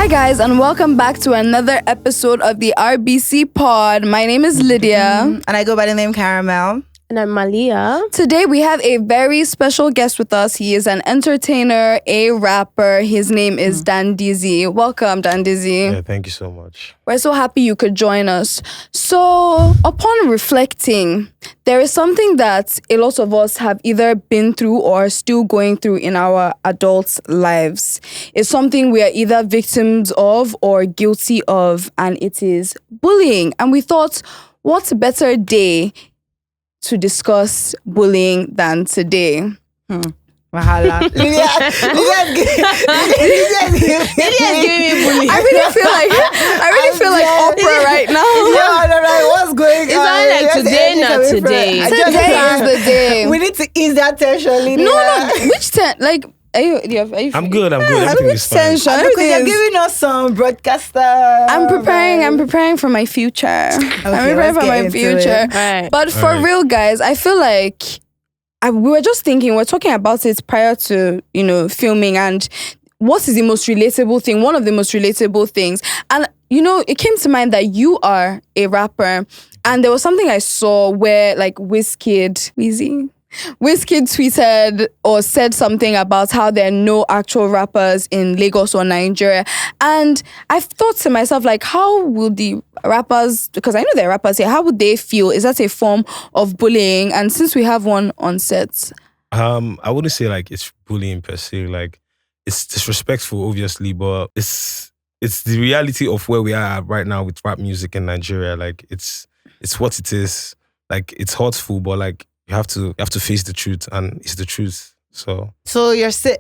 Hi guys, and welcome back to another episode of the RBC Pod. My name is Lydia. And I go by the name Caramel. And I'm Maliya. Today we have a very special guest with us. He is an entertainer, a rapper. His name is Dan Dizzy. Welcome, Dan Dizzy. Yeah, thank you so much. We're so happy you could join us. So, upon reflecting, there is something that a lot of us have either been through or are still going through in our adult lives. It's something we are either victims of or guilty of, and it is bullying. And we thought, what better day to discuss bullying than today? Mahala. Lydia's giving me bullying. I really feel like Oprah right now. No, what's going It's on? only like today, not today. Today is the day. We need to ease that tension, Lydia. No, which ten? Are you I'm good. Everything is fine. tension? Because Everything you're is- giving us some broadcaster. I'm preparing for my future. I'm preparing let's for get my into future. it. Right. But for Alright. real, guys, I feel like we were just thinking, we're talking about it prior to, filming, and what is the most relatable thing? One of the most relatable things. And, it came to mind that you are a rapper, and there was something I saw where, like, Wizkid tweeted or said something about how there are no actual rappers in Lagos or Nigeria. And I've thought to myself, like, how will the rappers, because I know there are rappers here, how would they feel? Is that a form of bullying? And since we have one on set. I wouldn't say like it's bullying per se. Like it's disrespectful, obviously, but it's the reality of where we are right now with rap music in Nigeria. Like it's what it is. Like it's hurtful, but like you have to face the truth, and it's the truth. So you're saying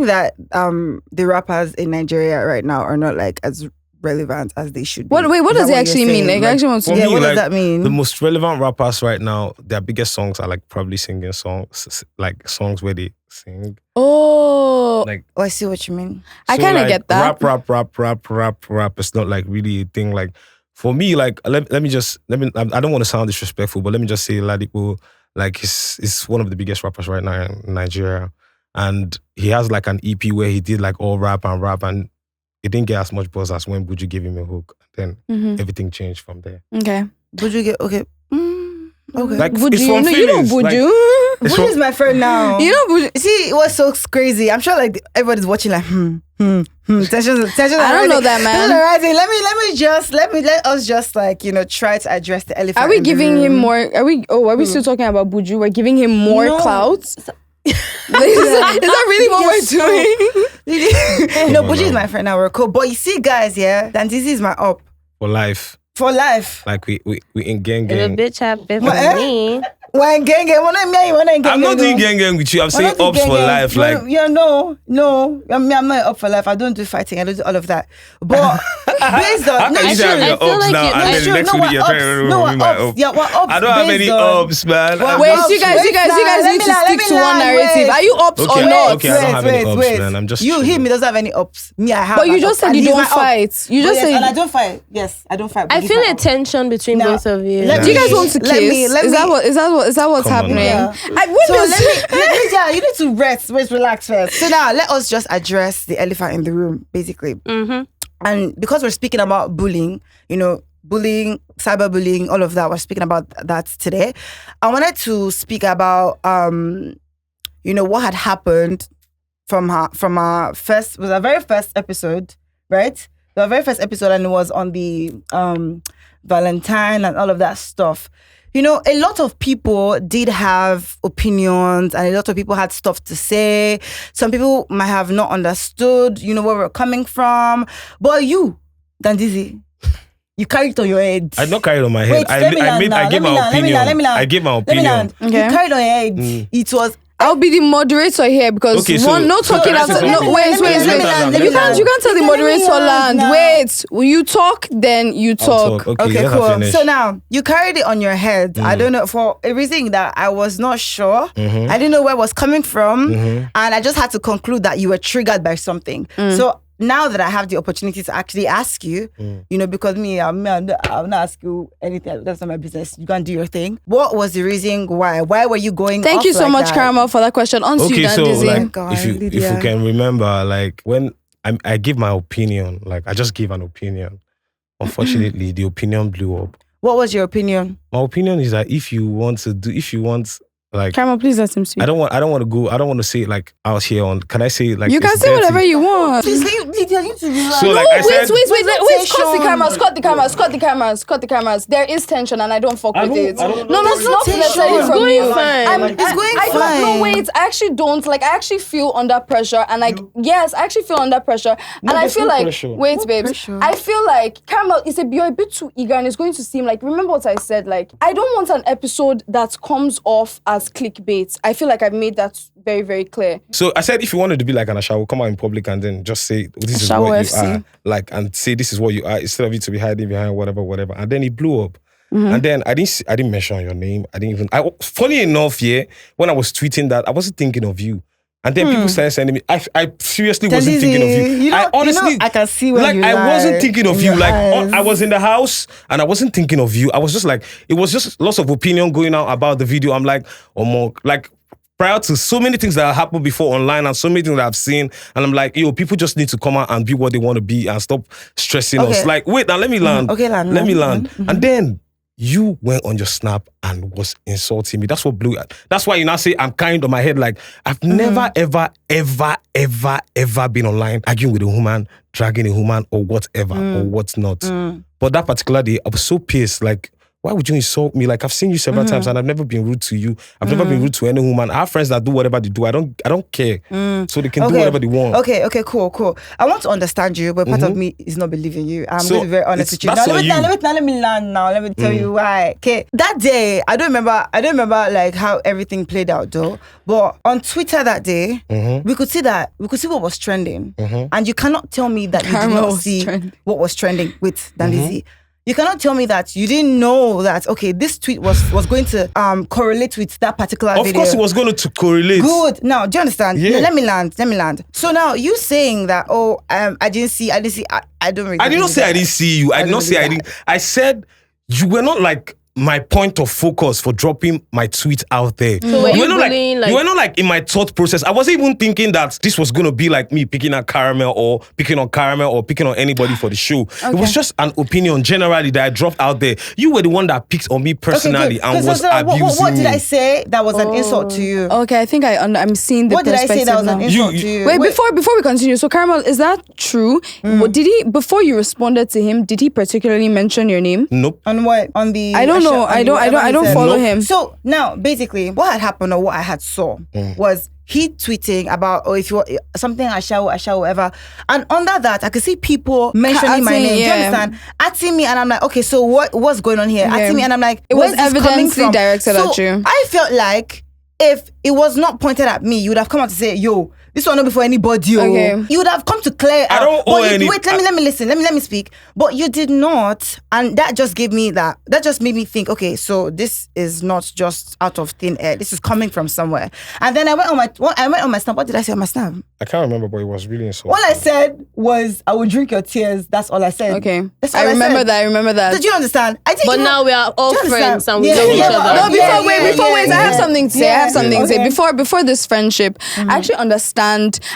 that the rappers in Nigeria right now are not like as relevant as they should be. What Is does that it actually you're mean? saying? Like, I actually want to for Yeah, me, what does like, that mean? the most relevant rappers right now, their biggest songs are like probably singing songs, like songs where they sing. Oh, Like Oh, I see what you mean. I so, kind of like, get that. Rap. It's not like really a thing. Like for me, like let me. I don't want to sound disrespectful, but let me just say, Ladipo, like he's one of the biggest rappers right now in Nigeria, and he has like an EP where he did like all rap, and it didn't get as much buzz as when Buju gave him a hook. Then everything changed from there. Okay. Would you get okay? Okay. Like Buju, it's from you know feelings. Buju. It's Buju is my friend now. You know Buju. See, it was so crazy. I'm sure like everybody's watching like tension. I don't know that, man. Rising. Let us just like try to address the elephant. Are we in the giving him room. more? Are we still talking about Buju? We're giving him more No. clout? Is that really what we're doing? No, Buju is my friend now. We're cool. But you see, guys, yeah, then this is my up for life. for life. Like we in gang. If a bitch have been What, for eh? me. When gang, I'm not doing gang with you. I'm saying ups for life. Like no. I'm not up for life. I don't do fighting. I don't do all of that. But based on how can you say I'm I your feel ups like now, you- and then true. next No, minute you're we're trying to ups. remove No, me we're my ups. up. Yeah, we're ups I don't have based any on- ups, man. Well, I'm Wait, just- you guys need to stick to one narrative. Are you ups or Okay, not? okay, I don't have any ups, man. I'm just you. chilling. Him, he doesn't have any ups. Me, I have. But you an just up, said and you he's don't my up. fight. You just But yes, said and I don't fight. Yes, I don't fight. but I he's feel my a up. tension between Now, both of you. let Do you guys me- want to let kiss? me- Is that what's Come on, happening? man. So let me, you need to rest, relax first. So now let us just address the elephant in the room, basically. Mm-hmm. And because we're speaking about bullying, bullying, cyberbullying, all of that, we're speaking about that today. I wanted to speak about, what had happened from our first, was our very first episode, right? The very first episode, and it was on the Valentine and all of that stuff. A lot of people did have opinions, and a lot of people had stuff to say. Some people might have not understood, where we're coming from. But you, Dandizi, you carried it on your head. I not carried on my head. Wait, let me land now. I gave Let me my land, let me opinion. land, let me land. I gave my Let me opinion. land. Okay. You carried on your head. It was. I'll be the moderator here because Okay, so- no talking so- after. so- No, wait. let me land. You can't tell the moderator land. Wait, you talk, then you talk. Okay, Okay, let her cool. finish. So now you carried it on your head. I don't know, for a reason that I was not sure. I didn't know where it was coming from, and I just had to conclude that you were triggered by something. So now that I have the opportunity to actually ask you, because I'll not ask you anything. That's not my business. You can do your thing. What was the reason why? Why were you going? Thank off you so like much, that? Caramel, for that question. On to you, Okay, Dan so Dizzy. like God, if you Lydia. can remember, like when I give my opinion. Like I just gave an opinion. Unfortunately, the opinion blew up. What was your opinion? My opinion is that if you want like Caramel, please let him speak. I don't want to say it like out here on. Can I say it like You can it's say dirty? whatever you want. Please, Lydia, you need to relax. So, like I said- Wait, cut the cameras. There is tension and I don't fuck with it. I don't No, know. it's not Tension. necessarily It's from going you. fine. It's going I don't fine. know, wait, I actually don't. Like, I actually feel under pressure and I actually feel under pressure. And I there's feel no like, pressure. wait, babes, pressure? I feel like Caramel you're a bit too eager and it's going to seem like, remember what I said, like, I don't want an episode that comes off as clickbait. I feel like I've made that very, very clear. So I said, if you wanted to be like an Ashawo, come out in public and then just say this is Ashawo what FC. you are, like, and say this is what you are, instead of you to be hiding behind whatever. And then it blew up. And then I didn't mention your name. Funny enough, when I was tweeting that, I wasn't thinking of you. And then people started sending me. I seriously wasn't thinking of you. I honestly, I can see when like you I lie wasn't thinking of in you. your Like eyes. I was in the house and I wasn't thinking of you. I was just like, it was just lots of opinion going out about the video. I'm like, more like. Prior to so many things that happened before online and so many things that I've seen, and I'm like, people just need to come out and be what they want to be and stop stressing us. Like, wait, now let me land. Okay, land. Let me land. And then you went on your snap and was insulting me. That's what blew it. That's why you now say I'm kind on my head. Like, I've never, ever been online arguing with a woman, dragging a woman, or whatever, or what's not. But that particular day, I was so pissed. Like, why would you insult me? Like, I've seen you several times and I've never been rude to you. I've never been rude to any woman. I have friends that do whatever they do. I don't care. So they can do whatever they want. Okay, cool. I want to understand you, but part of me is not believing you. I'm So, going to be very honest with you. that's Now, on you. let me land now. Let me tell you why. Okay. That day, I don't remember like how everything played out though. But on Twitter that day, we could see what was trending. And you cannot tell me that you did Caramel not was see trending. what was trending with Lizzie. You cannot tell me that you didn't know that, okay, this tweet was going to correlate with that particular Of video. course, it was going to correlate. Good. Now, do you understand? Yeah. Let me land. So now you saying that, I didn't see, I don't really I did not believe say I that. didn't see you. I did not say I believe didn't. I said you were not like my point of focus for dropping my tweet out there. So were you not bullying, you were not like in my thought process. I wasn't even thinking that this was gonna be like me picking on Caramel or picking on anybody for the show. It was just an opinion generally that I dropped out there. You were the one that picked on me personally good. and was So abusing what did me. I say that was an insult to you? Okay, I think I'm seeing the What did I perspective say that was now. an insult You- to you? Wait, before we continue, so Caramel, is that true? What did he, before you responded to him, did he particularly mention your name? Nope. On what? On the... I don't know. I don't follow Nope. him. So now, basically, what had happened or what I had saw was he tweeting about, if you want something, Ashawo, whatever. And under that, I could see people mentioning my Atting, name. Do you yeah. understand? Atting me, and I'm like, okay, so what's going on here? Yeah. Atting me, and I'm like, It was where's this coming evidently from? directed So at you. I felt like if it was not pointed at me, you would have come out to say, yo, this one not before anybody. Okay. You would have come to clear I out. don't But owe you- any- Wait, let me listen. Let me speak. But you did not, and that just gave me that just made me think, okay, so this is not just out of thin air. This is coming from somewhere. And then I went on my snap. What did I say on my snap? I can't remember, but it was really insulting. All I said was, I will drink your tears. That's all I said. Okay. That's all I remember said. that. I remember that. Did you understand? I didn't But even- now we are all Do you friends understand? and we Yeah, know each yeah, other. No, before yeah, wait, I have something to say. I have something to say. Okay. Before this friendship, I actually understand.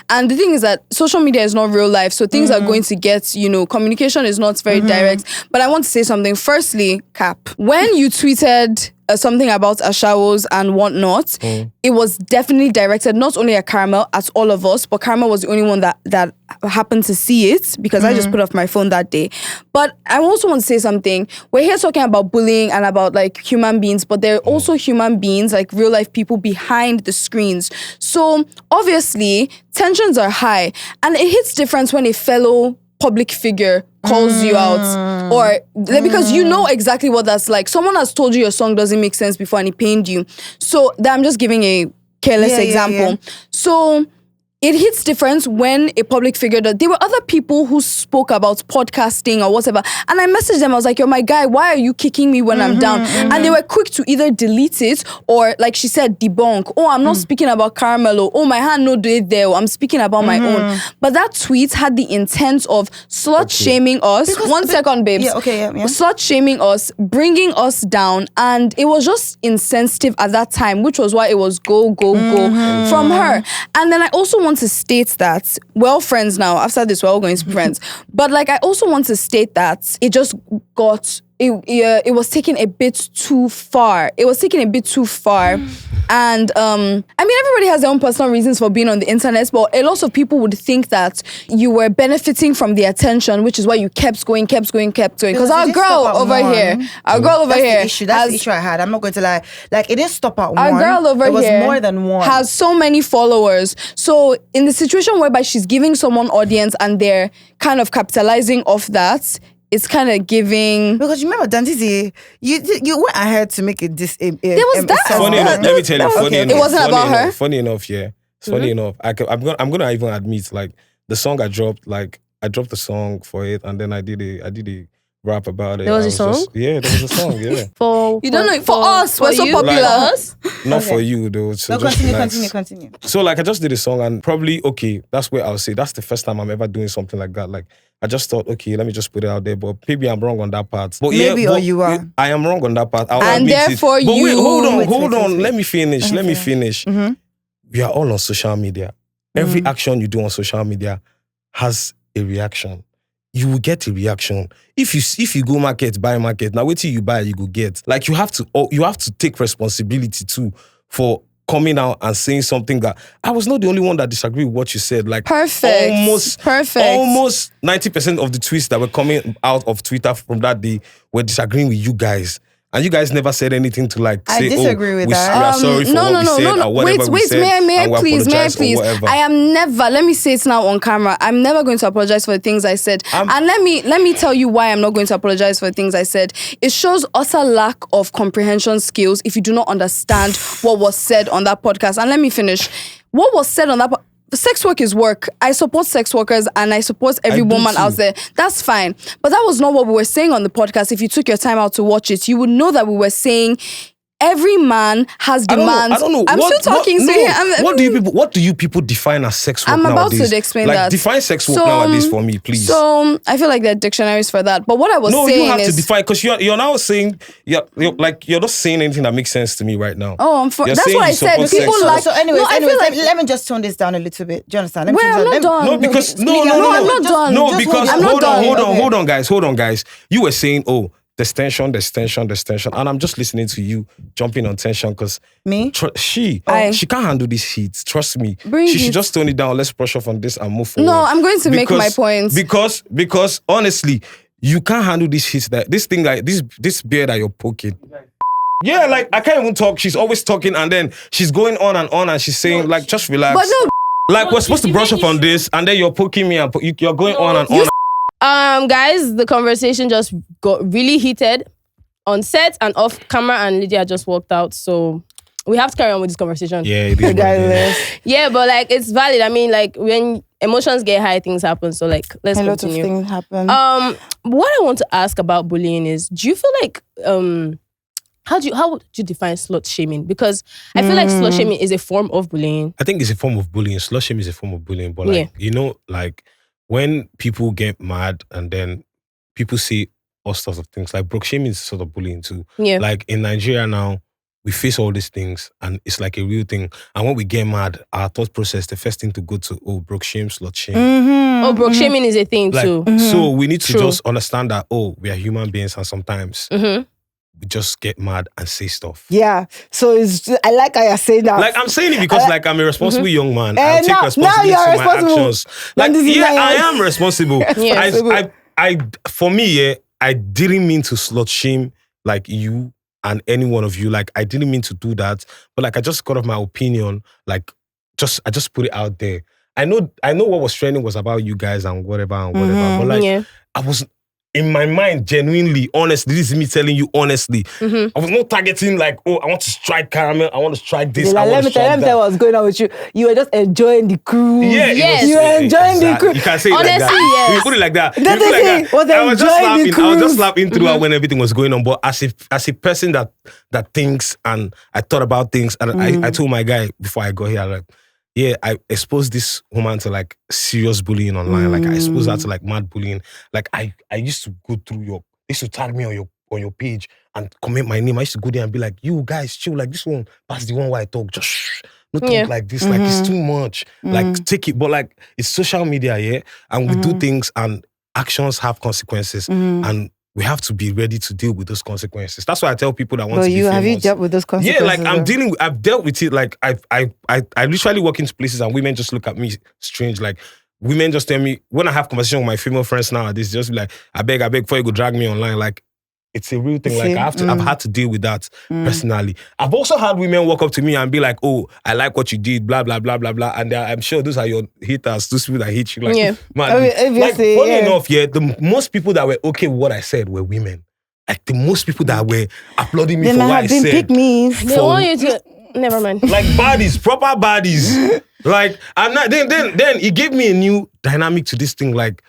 And the thing is that social media is not real life. So things are going to get, communication is not very direct. But I want to say something. Firstly, Cap, when you tweeted something about Ashawos and whatnot, it was definitely directed not only at Caramel, at all of us, but Caramel was the only one that happened to see it because I just put off my phone that day. But I also want to say something. We're here talking about bullying and about like human beings, but there are also human beings, like real life people behind the screens. So obviously tensions are high and it hits different when a fellow public figure calls you out or because you know exactly what that's like. Someone has told you your song doesn't make sense before and he pained you. So I'm just giving a careless example. So it hits different when a public figure does. There were other people who spoke about podcasting or whatever. And I messaged them. I was like, yo, my guy, why are you kicking me when I'm down? And they were quick to either delete it or, like she said, debunk. Oh, I'm not speaking about Caramel. Oh, my hand no do it there. I'm speaking about my own. But that tweet had the intent of slut shaming us. One second, babes. Yeah, okay, yeah. Slut shaming us, bringing us down. And it was just insensitive at that time, which was why it was go from her. And then I also want want to state that we're all friends now. After this, we're all going to be friends. But like, I also want to state that it just got. It was taken a bit too far. It was taken a bit too far. And I mean, everybody has their own personal reasons for being on the internet, but a lot of people would think that you were benefiting from the attention, which is why you kept going. Because our girl over here, That's the issue I had. I'm not going to lie. Like, it didn't stop at one. Our girl over here, it was more than one. Has so many followers. So in the situation whereby she's giving someone audience and they're kind of capitalizing off that, it's kind of giving. Because you remember, Dantizi, you went ahead to make it this. There was that. Funny enough, let me tell you. Funny enough, it wasn't about her. Funny enough, yeah. It's funny enough. I'm gonna even admit, like, the song I dropped, like, I dropped the song for it, and then I did a rap about it. There was a song? There was a song, yeah. You don't know, for us, we're so popular. Like, not for you, though. So no, just continue. So, like, I just did a song, and probably, that's where I'll say, that's the first time I'm ever doing something like that. Like, I just thought, okay, let me just put it out there, but maybe I'm wrong on that part. But or you are. I am wrong on that part. And therefore But wait, you... hold on. Let me finish. Mm-hmm. We are all on social media. Every action you do on social media has a reaction. You will get a reaction. If you go buy market, now wait till you buy, you go get. Like, you have to take responsibility too for coming out and saying something that I was not the only one that disagreed with what you said. Like, Perfect. Almost 90% of the tweets that were coming out of Twitter from that day were disagreeing with you guys. And you guys never said anything to, like, say, I disagree with that. We are sorry for what we said or whatever we said. May I please? Whatever. I am never, let me say it now on camera, I'm never going to apologize for the things I said. And let me tell you why I'm not going to apologize for the things I said. It shows utter lack of comprehension skills if you do not understand what was said on that podcast. And let me finish. What was said on that podcast? Sex work is work. I support sex workers and I support every woman out there. That's fine. But that was not what we were saying on the podcast. If you took your time out to watch it, you would know that we were saying every man has demands. I don't know. I'm still talking. What do you people define as sex work I'm nowadays? about to explain like, that. Define sex work nowadays for me, please. So I feel like there are dictionaries for that. But what I was saying is... No, you have to define, because you're now saying, you're not saying anything that makes sense to me right now. Oh, that's what I said. People like... So anyways, let me just tone this down a little bit. Do you understand? I'm not done. No, because... No, I'm not done. No, because... Hold on, guys. You were saying, there's tension. And I'm just listening to you jumping on tension because... Me? She can't handle this heat. Trust me. She should just tone it down. Let's brush off on this and move forward. No, I'm going to make my point. Because honestly, you can't handle this heat. This thing, like, this beard that you're poking. Yeah, like, I can't even talk. She's always talking and then she's going on and she's saying, like, just relax. But no... Like, we're supposed to brush up on this and then you're poking me and you're going on and on. Guys, the conversation just got really heated on set and off camera, and Lydia just walked out. So we have to carry on with this conversation. Yeah, it is. Yeah, but like, it's valid. I mean, like, when emotions get high, things happen. So like, let's continue. A lot of things happen. What I want to ask about bullying is, do you feel like how would you define slut shaming? Because I feel like slut shaming is a form of bullying. I think it's a form of bullying. Slut shaming is a form of bullying, but like, like, when people get mad and then people say all sorts of things, like broke shaming is sort of bullying too. Yeah. Like, in Nigeria now, we face all these things and it's like a real thing. And when we get mad, our thought process, the first thing to go to, broke shame, slut shame. Broke shaming is a thing too. So we need to just understand that, we are human beings and sometimes we just get mad and say stuff. Yeah. So I like how you're saying that. Like, I'm saying it because like, I'm a responsible young man. I take responsibility now for my actions. Like, I am responsible. For me, I didn't mean to slut shame like you and any one of you. Like, I didn't mean to do that. But like, I just got off my opinion. Like, I just put it out there. I know what was trending was about you guys and whatever. But like, I was... In my mind, genuinely, honestly, this is me telling you honestly. I was not targeting like, I want to strike Caramel, I want to strike this, I want to strike that. Let me tell what's going on with you. You were just enjoying the cruise. Yeah, you were enjoying the cruise. You can say it honestly, like that. yes. You put it like that. I was just laughing throughout when everything was going on. But as a person that thinks and I thought about things, and I told my guy before I got here, like, I exposed this woman to like serious bullying online. Like, I exposed her to like mad bullying. Like, I used to go through used to tag me on your page and comment my name. I used to go there and be like, you guys chill, like this one, that's the one where I talk. Just shh. no talk like this, like it's too much. Like take it, but like it's social media, yeah, and we do things and actions have consequences, and we have to be ready to deal with those consequences. That's why I tell people that want to be famous. Have you dealt with those consequences? Yeah, like I've dealt with it. Like I literally walk into places and women just look at me strange. Like women just tell me, when I have conversation with my female friends nowadays, just be like, I beg, before you go drag me online. Like it's a real thing. Like I've had to deal with that personally. I've also had women walk up to me and be like, oh, I like what you did, blah, blah, blah, blah, blah. And I'm sure those are your haters, those people that hate you. Like, man, like, funny enough, the most people that were okay with what I said were women. Like the most people that were applauding me for what I said. Pick me. They want you to... Never mind. Like bodies, proper bodies. Like, I'm not, then it gave me a new dynamic to this thing. Like,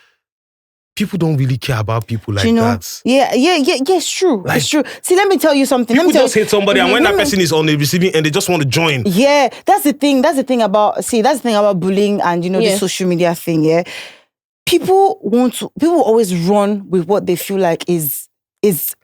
people don't really care about people like that. Yeah, it's true. Like, it's true. See, let me tell you something. People just hate somebody, and when that person is on the receiving end, they just want to join. Yeah, that's the thing. That's the thing about bullying and the social media thing. Yeah, people always run with what they feel like is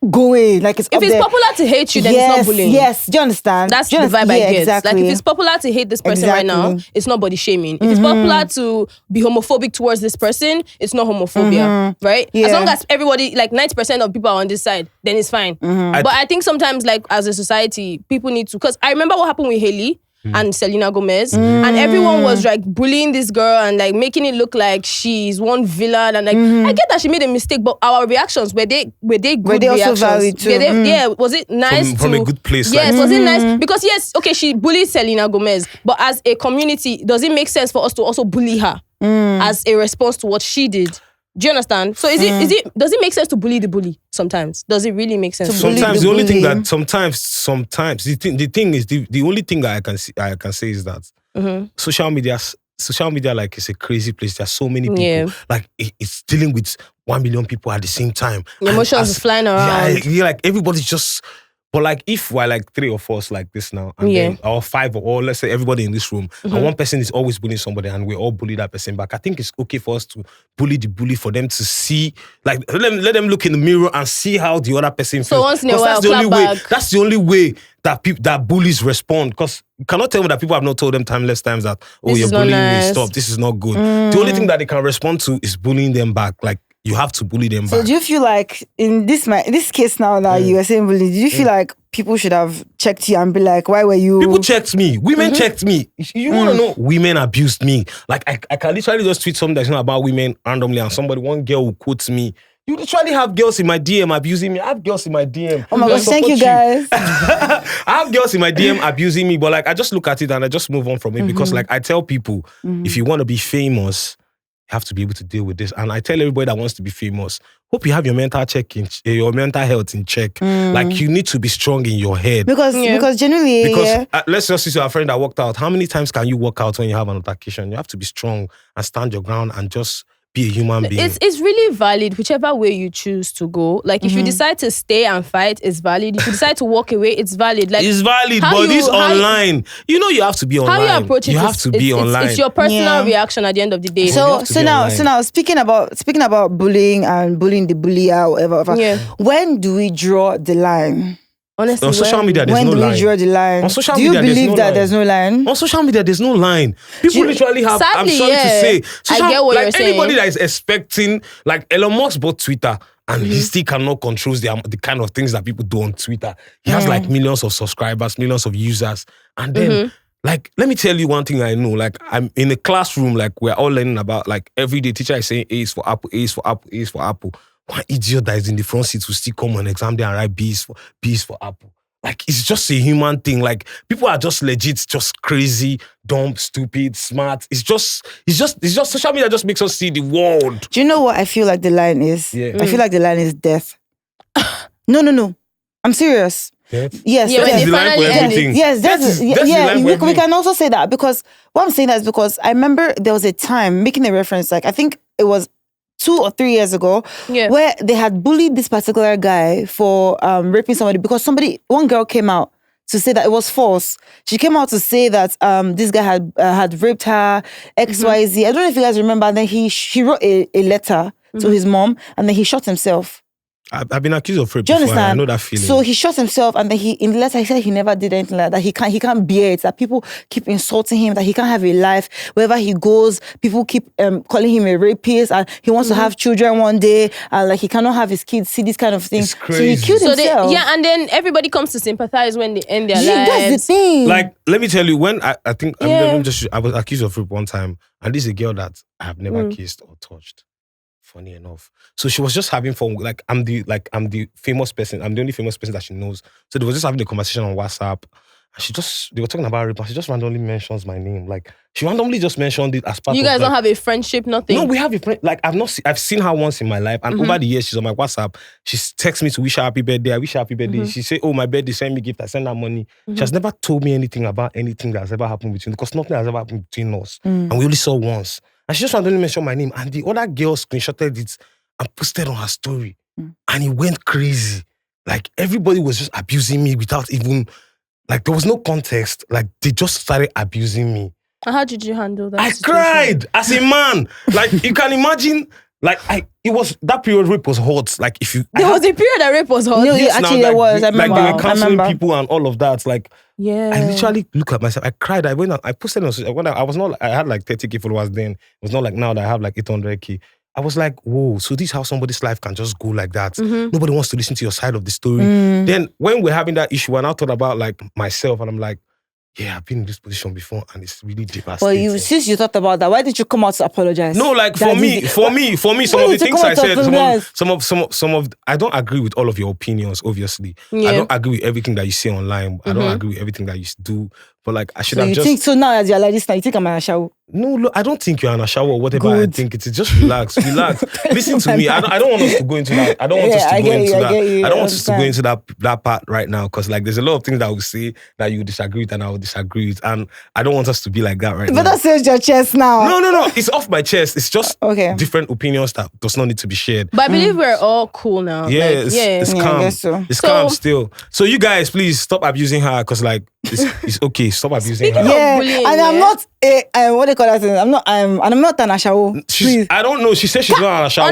going, like it's if up it's there. popular to hate you, then it's not bullying. Yes, do you understand? That's the vibe I get. Exactly. Like if it's popular to hate this person right now, it's not body shaming. If it's popular to be homophobic towards this person, it's not homophobia, right? Yeah. As long as everybody, like 90% of people are on this side, then it's fine. But I think sometimes, like as a society, people need to, because I remember what happened with Hailey and Selena Gomez, and everyone was like bullying this girl and like making it look like she's one villain, and like I get that she made a mistake, but our reactions were they good reactions? Also valid too? Yeah, was it nice from a good place? Yes, like, was it nice? Because yes, okay, she bullied Selena Gomez, but as a community, does it make sense for us to also bully her as a response to what she did? Do you understand? So does it make sense to bully the bully sometimes? Does it really make sense? Sometimes the only thing that sometimes the thing is the only thing that I can say is that social media like is a crazy place. There's so many people. Like it's dealing with 1 million people at the same time. Emotions is flying around. Yeah, like everybody's just. But like if we're like 3 of us like this now, and then, or 5, or let's say everybody in this room, and one person is always bullying somebody, and we all bully that person back, I think it's okay for us to bully the bully, for them to see, like let them look in the mirror and see how the other person feels. So once in a while, that's the only way that bullies respond. Because you cannot tell me that people have not told them timeless times that, oh, you're bullying me, stop, this is not good. The only thing that they can respond to is bullying them back. Like, you have to bully them back. So do you feel like in this case now that you are saying bullying, do you feel like people should have checked you and be like, why were you... People checked me. Women checked me. You want to know? Women abused me. Like, I can literally just tweet something that's not about women randomly, and one girl who quotes me. You literally have girls in my DM abusing me. I have girls in my DM. Oh my gosh, thank you guys. I have girls in my DM abusing me, but like I just look at it and I just move on from it because like I tell people, if you want to be famous, you have to be able to deal with this. And I tell everybody that wants to be famous, hope you have your mental health in check. Like you need to be strong in your head. Because generally... let's just see our friend that walked out. How many times can you walk out when you have an altercation? You have to be strong and stand your ground and just be a human being. It's really valid whichever way you choose to go. Like if you decide to stay and fight, it's valid. If you decide to walk away, it's valid. Like it's valid, but this online, you have to be online. How you approach it, you have to be online. It's your personal reaction at the end of the day. So now speaking about bullying and bullying the bullier or whatever. When do we draw the line? Honestly, on social media, there's no line. When do we draw the line? On social do you media, believe that there's no line? On social media, there's no line. People literally have, sadly, I'm sorry to say, I get what you're saying. Anybody that is expecting, like Elon Musk bought Twitter, and he still cannot control the kind of things that people do on Twitter. He has like millions of subscribers, millions of users. And then, like, let me tell you one thing I know. Like, I'm in a classroom, like, we're all learning about, like, every day teacher is saying A is for apple, A is for apple, A is for apple. One idiot that is in the front seat will still come on exam day and write B is for apple. Like, it's just a human thing. Like, people are just legit, just crazy, dumb, stupid, smart. It's just social media just makes us see the world. Do you know what I feel like the line is? Yeah. I feel like the line is death. No. I'm serious. Death? Yes. Yeah, death is the line for everything. Yes, we can also say that because what I'm saying that is because I remember there was a time making a reference, like I think it was 2 or 3 years ago, where they had bullied this particular guy for raping somebody because one girl came out to say that it was false. She came out to say that this guy had raped her, XYZ. I don't know if you guys remember. And then he wrote a letter to his mom, and then he shot himself. I've been accused of rape Do you before. understand? I know that feeling. So he shot himself, and then in the letter he said he never did anything like that. He can't bear it. That people keep insulting him. That he can't have a life. Wherever he goes, people keep calling him a rapist, and he wants to have children one day, and like he cannot have his kids see this kind of thing. It's crazy. So he killed himself. And then everybody comes to sympathize when they end their lives. That's the thing. Like, let me tell you, when I was accused of rape one time, and this is a girl that I have never kissed or touched. Funny enough. So she was just having fun. Like I'm the famous person. I'm the only famous person that she knows. So they were just having a conversation on WhatsApp. And they were talking about rape, and she just randomly mentions my name. Like she randomly just mentioned it as part of. You guys don't have a friendship, nothing. No, we have a friend. Like I've seen her once in my life, and over the years she's on my WhatsApp. She texts me to wish her happy birthday. I wish her happy birthday. She say, "Oh, my birthday, send me gift. I send her money." She has never told me anything about anything that's ever happened between, because nothing has ever happened between us, and we only saw once. And she just randomly mentioned my name, and the other girl screenshotted it and posted on her story, and it went crazy. Like everybody was just abusing me without even, like there was no context. Like they just started abusing me. And how did you handle that? I cried as a man. Like you can imagine. Like that period rape was hot. Like if you there was a period that rape was hot. No, actually there was. I remember. Like they were counseling people and all of that. Like yeah, I literally look at myself. I cried. I went out. I posted on. When I was not. I had like 30K followers then. It was not like now that I have like 800K. I was like, whoa. So this is how somebody's life can just go like that. Nobody wants to listen to your side of the story. Then when we're having that issue, and I thought about like myself, and I'm like, yeah, I've been in this position before, and it's really devastating. But since you thought about that, why did you come out to apologize? No, like for me, some of the things I said, some of I don't agree with all of your opinions, obviously. I don't agree with everything that you say online. I don't agree with everything that you do. But like I should have just. Think so now as you're like this now, you think I'm a shower? No, look, I don't think you're in a shower or whatever. I think it is. Just relax. Listen to me. I don't want us to go into that. I don't want us to go into that. I don't want us to go into that part right now, because like there's a lot of things that I will say that you disagree with and I will disagree with, and I don't want us to be like that right now. But that says your chest now. No. It's off my chest. It's just different opinions that does not need to be shared. But I believe we're all cool now. Yeah, it's calm. I guess so. It's calm still. So you guys, please stop abusing her, because like it's okay. Stop abusing her. Yeah, bullying, and I'm not what do you call that thing? I'm not an ashawo. I don't know. She said she's not an ashawo.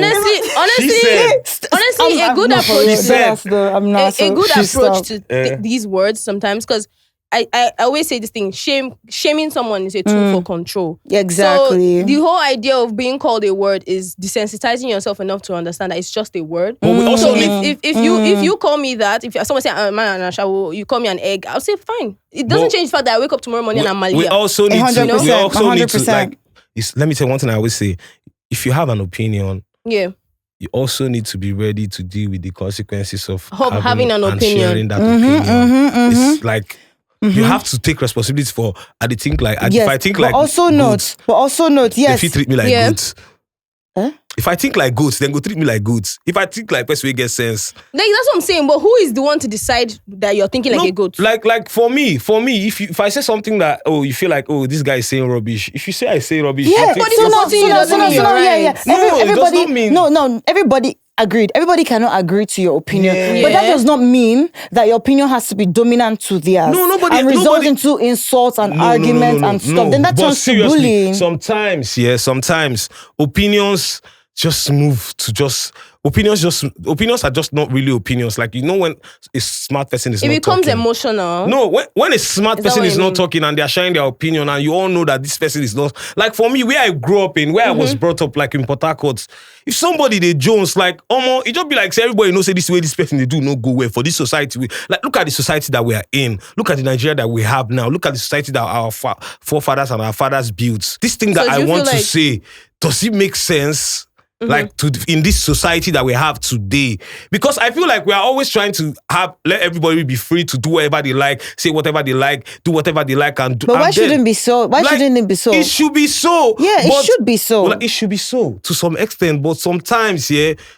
Honestly, a good approach. She A good She's approach to these words sometimes, because I always say this thing: shaming someone is a tool for control. Exactly. So the whole idea of being called a word is desensitizing yourself enough to understand that it's just a word. But we also if you call me that, if someone say I'm an ashawo, you call me an egg, I'll say fine. It doesn't change the fact that I wake up tomorrow morning and I'm Maliya. We also need 100%, to. We also need to 100%. like. Let me tell you one thing I always say: if you have an opinion, Yeah. you also need to be ready to deal with the consequences of having an and opinion. sharing that opinion. It's like you have to take responsibility for. I think like if I think like but also note, yes. If you treat me like goats. Huh? If I think like goats, then go treat me like goats. If I think like person, we get sense. Like that's what I'm saying. But who is the one to decide that you're thinking like a goat? Like for me, if I say something that you feel like this guy is saying rubbish. If you say I say rubbish, Yeah, Everybody everybody agreed. Everybody cannot agree to your opinion, Yeah. but that does not mean that your opinion has to be dominant to theirs. No, nobody- and result nobody- into insults and arguments and stuff. Then that But turns to seriously, bullying. Sometimes opinions just move to just. Opinions are just not really opinions. Like, when a smart person is It not becomes talking. emotional. No, when a smart Is that person what is you not mean? talking and they're sharing their opinion, and you all know that this person is not. Like for me, where I grew up in, where I was brought up, like in Port Harcourt, if somebody they Jones, like it just be like, say everybody knows, say this way this person they do not go well for this society. Like look at the society that we are in. Look at the Nigeria that we have now. Look at the society that our forefathers and our fathers built. This thing that So I do you want feel to like- say, does it make sense? Like in this society that we have today, because I feel like we are always trying to let everybody be free to do whatever they like, say whatever they like, do whatever they like, and do. But why shouldn't it be so? Why shouldn't it be so? It should be so. Yeah, it should be so. Well, it should be so to some extent, but sometimes,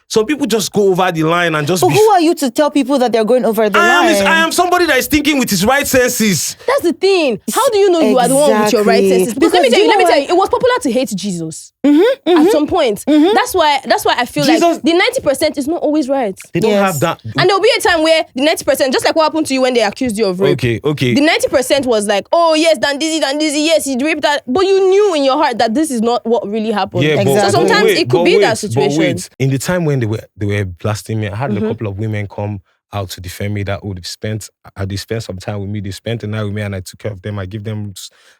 some people just go over the line and just. But who are you to tell people that they're going over the line? I am somebody that is thinking with his right senses. That's the thing. How do you know you are the one with your right senses? Because let me tell you, it was popular to hate Jesus at some point. That's that's why I feel like the 90% is not always right. They don't have that. And there'll be a time where the 90%, just like what happened to you when they accused you of rape. Okay. The 90% was like, oh yes, Dan Dizzy, yes, he raped that. But you knew in your heart that this is not what really happened. Yeah, so sometimes it could be that situation. But wait, in the time when they were blasting me, I had a couple of women come out to defend me that they spent some time with me. They spent a night with me, and I took care of them. I give them,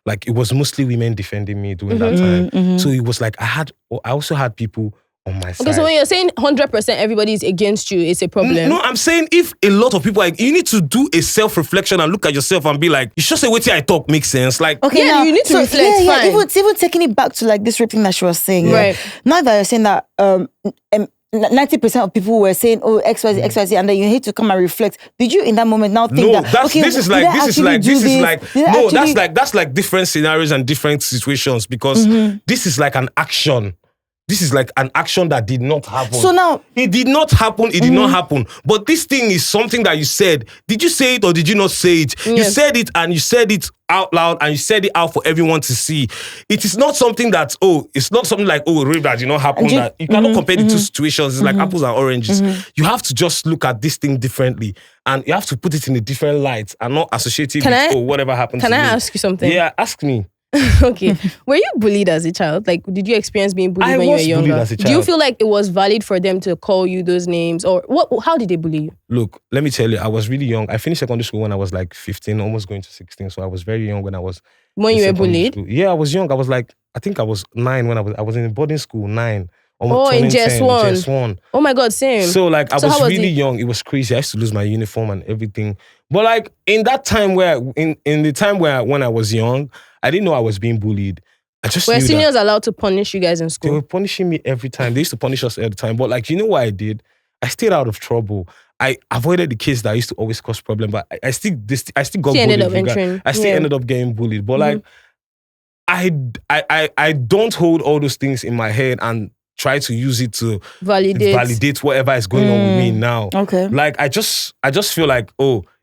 like, it was mostly women defending me during that time. So it was like I also had people on my side. Okay, so when you're saying 100% everybody is against you, it's a problem. No, I'm saying if a lot of people, like, you need to do a self-reflection and look at yourself and be like, you should say what I talk makes sense. Like, okay, now, you need to reflect. Fine. Even taking it back to like this rape thing that she was saying. Right. Now that you're saying that 90% of people were saying, oh, XYZ, and then you need to come and reflect. Did you in that moment now think that's like different scenarios and different situations, because this is like an action. This is like an action that did not happen. So now it did not happen. It did not happen. But this thing is something that you said. Did you say it or did you not say it? Yes. You said it, and you said it out loud, and you said it out for everyone to see. It is not something that it's not something like rape that did not happen. That you cannot compare the two situations. It's like apples and oranges. You have to just look at this thing differently, and you have to put it in a different light and not associate it with whatever happened. Can to I me. ask you something? Yeah, ask me. Okay. Were you bullied as a child? Like, did you experience being bullied when you were younger? Bullied as a child. Do you feel like it was valid for them to call you those names? Or what? How did they bully you? Look, let me tell you, I was really young. I finished secondary school when I was like 15, almost going to 16. So I was very young when I was... When you were bullied? School. Yeah, I was young. I was like, I think I was 9 when I was in boarding school, 9. In S1. Oh my God, same. So like, I was really young. It was crazy. I used to lose my uniform and everything. But like, in that time when I was young, I didn't know I was being bullied. I just were seniors allowed to punish you guys in school? They were punishing me every time. They used to punish us every time. But like, you know what I did? I stayed out of trouble. I avoided the kids that used to always cause problems. But I still got bullied. I still ended up getting bullied. But like, I don't hold all those things in my head and try to use it to validate whatever is going on with me now. Okay. Like, I just feel like,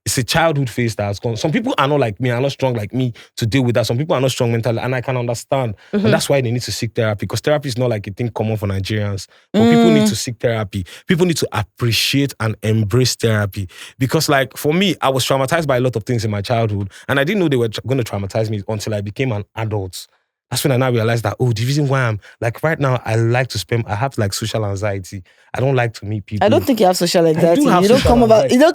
it's a childhood phase that has gone. Some people are not like me, are not strong like me to deal with that. Some people are not strong mentally, and I can understand. And that's why they need to seek therapy, because therapy is not like a thing common for Nigerians. But people need to seek therapy. People need to appreciate and embrace therapy. Because like, for me, I was traumatized by a lot of things in my childhood, and I didn't know they were going to traumatize me until I became an adult. That's when I now realized that, the reason why I'm, like, right now, I have like social anxiety. I don't like to meet people. I don't think you have social anxiety. You don't come about because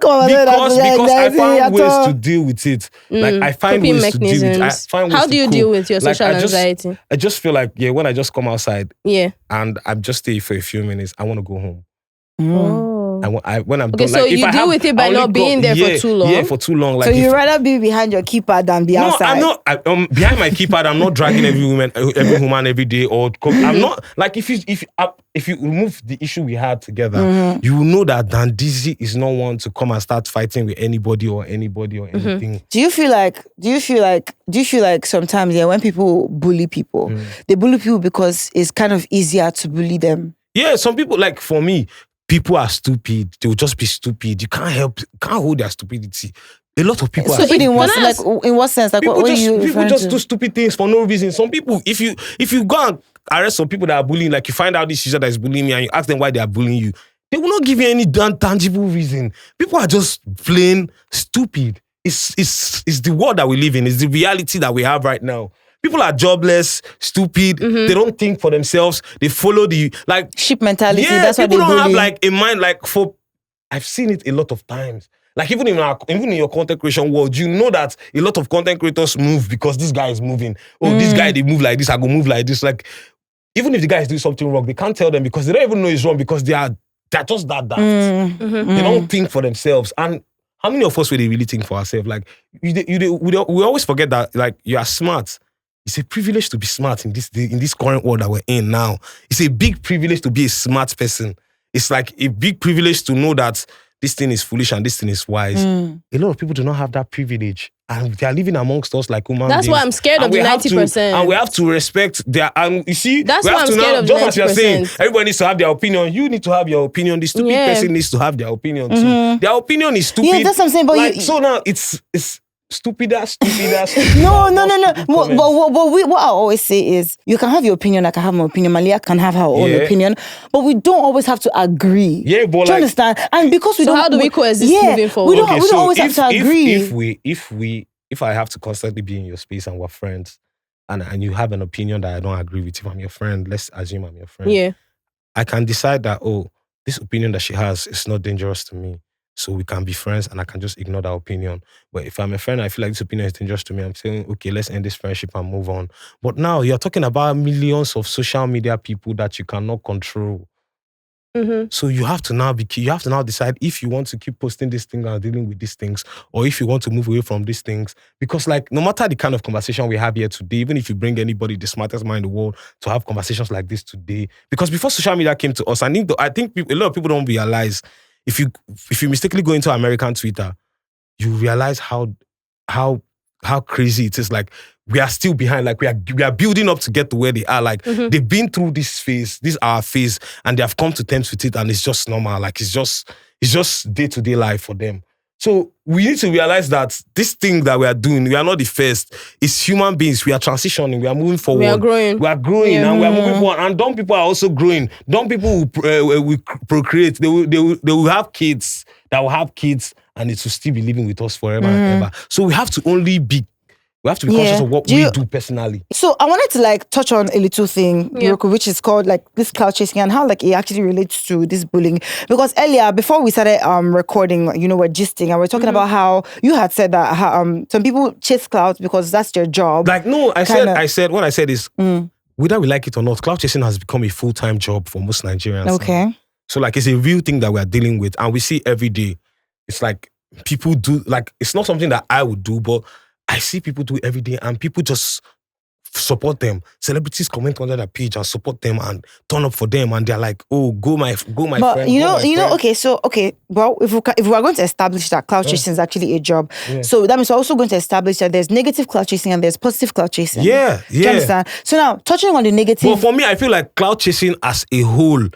I find ways to deal with it. Like, I find ways to deal with it. How do you deal with your social anxiety? I just feel like, when I just come outside and I'm just stay for a few minutes, I want to go home. When I'm done, so like, you deal with it by not being there for too long? Yeah, for too long. Like, so you'd rather be behind your keypad than be outside? No, I'm not. Behind my keypad, I'm not dragging every woman every day. I'm not, like, if you remove the issue we had together, you will know that Dan Dizzy is not one to come and start fighting with anybody or anything. Do you feel like sometimes when people bully people, they bully people because it's kind of easier to bully them? Yeah, some people, like, for me, people are stupid. They will just be stupid. You can't hold their stupidity. A lot of people are stupid. In what sense? Like, people people just do stupid things for no reason. Some people, if you go and arrest some people that are bullying, like, you find out this user that is bullying me and you ask them why they are bullying you, they will not give you any tangible reason. People are just plain stupid. It's the world that we live in. It's the reality that we have right now. People are jobless, stupid. They don't think for themselves. They follow the, like, sheep mentality. Yeah, that's why they don't bully. have like a mind, like, I've seen it a lot of times. Like, even in your content creation world, you know that a lot of content creators move because this guy is moving. This guy, they move like this, I go move like this. Like, even if the guy is doing something wrong, they can't tell them because they don't even know it's wrong, because they're just that daft. They don't think for themselves. And how many of us would they really think for ourselves? Like, we always forget that, like, you are smart. It's a privilege to be smart in this current world that we're in now. It's a big privilege to be a smart person. It's like a big privilege to know that this thing is foolish and this thing is wise. A lot of people do not have that privilege. And they are living amongst us like human beings. That's why I'm scared of the 90%. And we have to respect their... And you see, that's why I'm scared of the 90%. Just as you're saying, everybody needs to have their opinion. You need to have your opinion. The stupid person needs to have their opinion too. Their opinion is stupid. Yeah, that's what I'm saying. But so now, it's Stupid. No. What I always say is, you can have your opinion, I can have my opinion, Maliya can have her own opinion, but we don't always have to agree. Yeah, but do you understand? And because we so don't, how do we coexist moving forward? We don't always have to agree. If I have to constantly be in your space and we're friends, and you have an opinion that I don't agree with, if I'm your friend, let's assume I'm your friend. Yeah. I can decide that, this opinion that she has is not dangerous to me. So we can be friends and I can just ignore that opinion. But if I'm a friend, I feel like this opinion is dangerous to me, I'm saying, okay, let's end this friendship and move on. But now you're talking about millions of social media people that you cannot control. Mm-hmm. So you have to now decide if you want to keep posting these things and dealing with these things, or if you want to move away from these things. Because like, no matter the kind of conversation we have here today, even if you bring anybody, the smartest mind in the world, to have conversations like this today, because before social media came to us, I think a lot of people don't realize, if you mistakenly go into American Twitter, you realize how crazy it is. Like, we are still behind. Like, we are building up to get to where they are. Like, they've been through this phase, our phase, and they have come to terms with it, and it's just normal. Like, it's just day-to-day life for them. So we need to realize that this thing that we are doing, we are not the first. It's human beings. We are transitioning. We are moving forward. We are growing. And we are moving forward. And dumb people are also growing. Dumb people will procreate. They will have kids that will have kids, and it will still be living with us forever and ever. So we have to be conscious of what we do personally. So I wanted to like touch on a little thing, which is called like this cloud chasing, and how like it actually relates to this bullying. Because earlier, before we started recording, we're gisting and we're talking about how you had said that some people chase clouds because that's their job. Like, no, I said what I said is, whether we like it or not, cloud chasing has become a full-time job for most Nigerians. Okay. Now. So like, it's a real thing that we are dealing with, and we see every day. It's like people do, like, it's not something that I would do, but I see people do it every day, and people just support them. Celebrities comment on their page and support them and turn up for them, and they're like, "Oh, go my friend." But well, if we are going to establish that cloud chasing is actually a job, so that means we're also going to establish that there's negative cloud chasing and there's positive cloud chasing. Yeah. Do you understand? So now, touching on the negative. Well, for me, I feel like cloud chasing as a whole,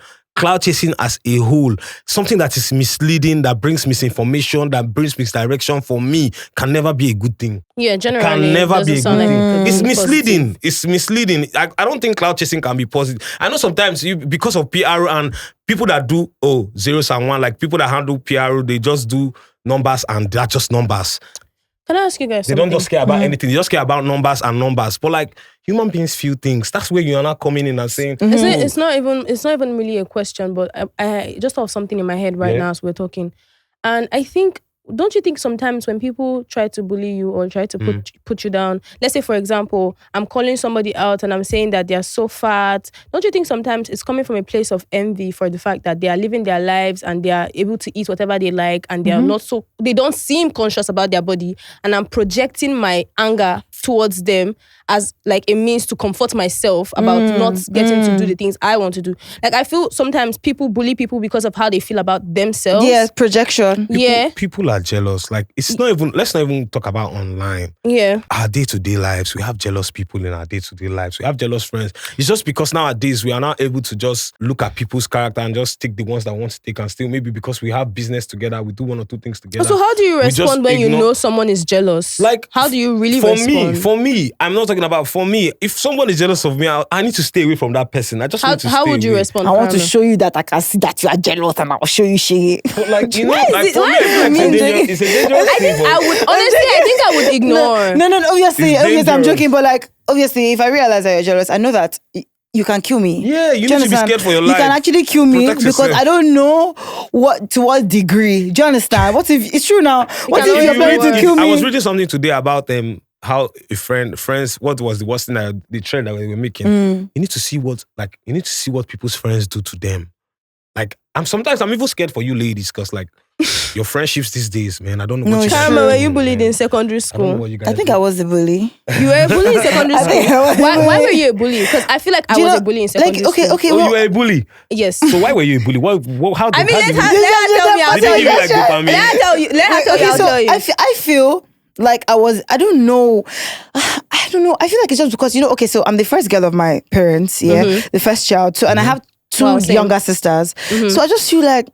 something that is misleading, that brings misinformation, that brings misdirection, for me, can never be a good thing. Yeah, generally. Can never be a good thing. It's misleading. Positive. It's misleading. I don't think cloud chasing can be positive. I know sometimes because of PR and people that do zeros and one, like people that handle PR, they just do numbers and they're just numbers. Can I ask you guys something? They don't just care about anything. They just care about numbers and numbers. But like, human beings feel things. That's where you are not coming in and saying, It's not even really a question, but I just have something in my head right now as we're talking. And I think, don't you think sometimes when people try to bully you or try to put you down, let's say, for example, I'm calling somebody out and I'm saying that they're so fat, don't you think sometimes it's coming from a place of envy for the fact that they are living their lives and they are able to eat whatever they like, and they are they don't seem conscious about their body, and I'm projecting my anger towards them as like a means to comfort myself about not getting to do the things I want to do. Like, I feel sometimes people bully people because of how they feel about themselves. Yes, projection. People are jealous. Like, it's not even, let's not even talk about online. Yeah. Our day-to-day lives, we have jealous people in our day-to-day lives. We have jealous friends. It's just because nowadays we are not able to just look at people's character and just take the ones that want to take, and still maybe because we have business together, we do one or two things together. So how do you respond when you know someone is jealous? Like, how do you really respond? For me, I'm not talking about for me. If someone is jealous of me, I need to stay away from that person. I just need to stay away. How would you respond? I want to show you that I can see that you are jealous, and I'll show you shit. But like, for me, it's a dangerous thing. I think I would ignore. No. Obviously, I'm joking. But like, obviously, if I realize that you're jealous, I know that you can kill me. Yeah, you need to be scared for your life. You can actually kill me because I don't know to what degree. Do you understand? What if it's true now? What if you're planning to kill me? I was reading something today about how a friends, what was the worst thing the trend that we were making? You need to see what people's friends do to them. Like, sometimes I'm even scared for you ladies, because like your friendships these days, man, I don't know what you guys do. Were you bullied in secondary school? I think I was a bully. You were a bully in secondary school? Why were you a bully? Because I feel like I was a bully in secondary school. Okay, you were a bully? Yes. So why were you a bully? How did let her tell you. Let her tell you. I feel like I don't know. I feel like it's just because, so I'm the first girl of my parents, the first child. So, and I have two Same. younger sisters. So I just feel like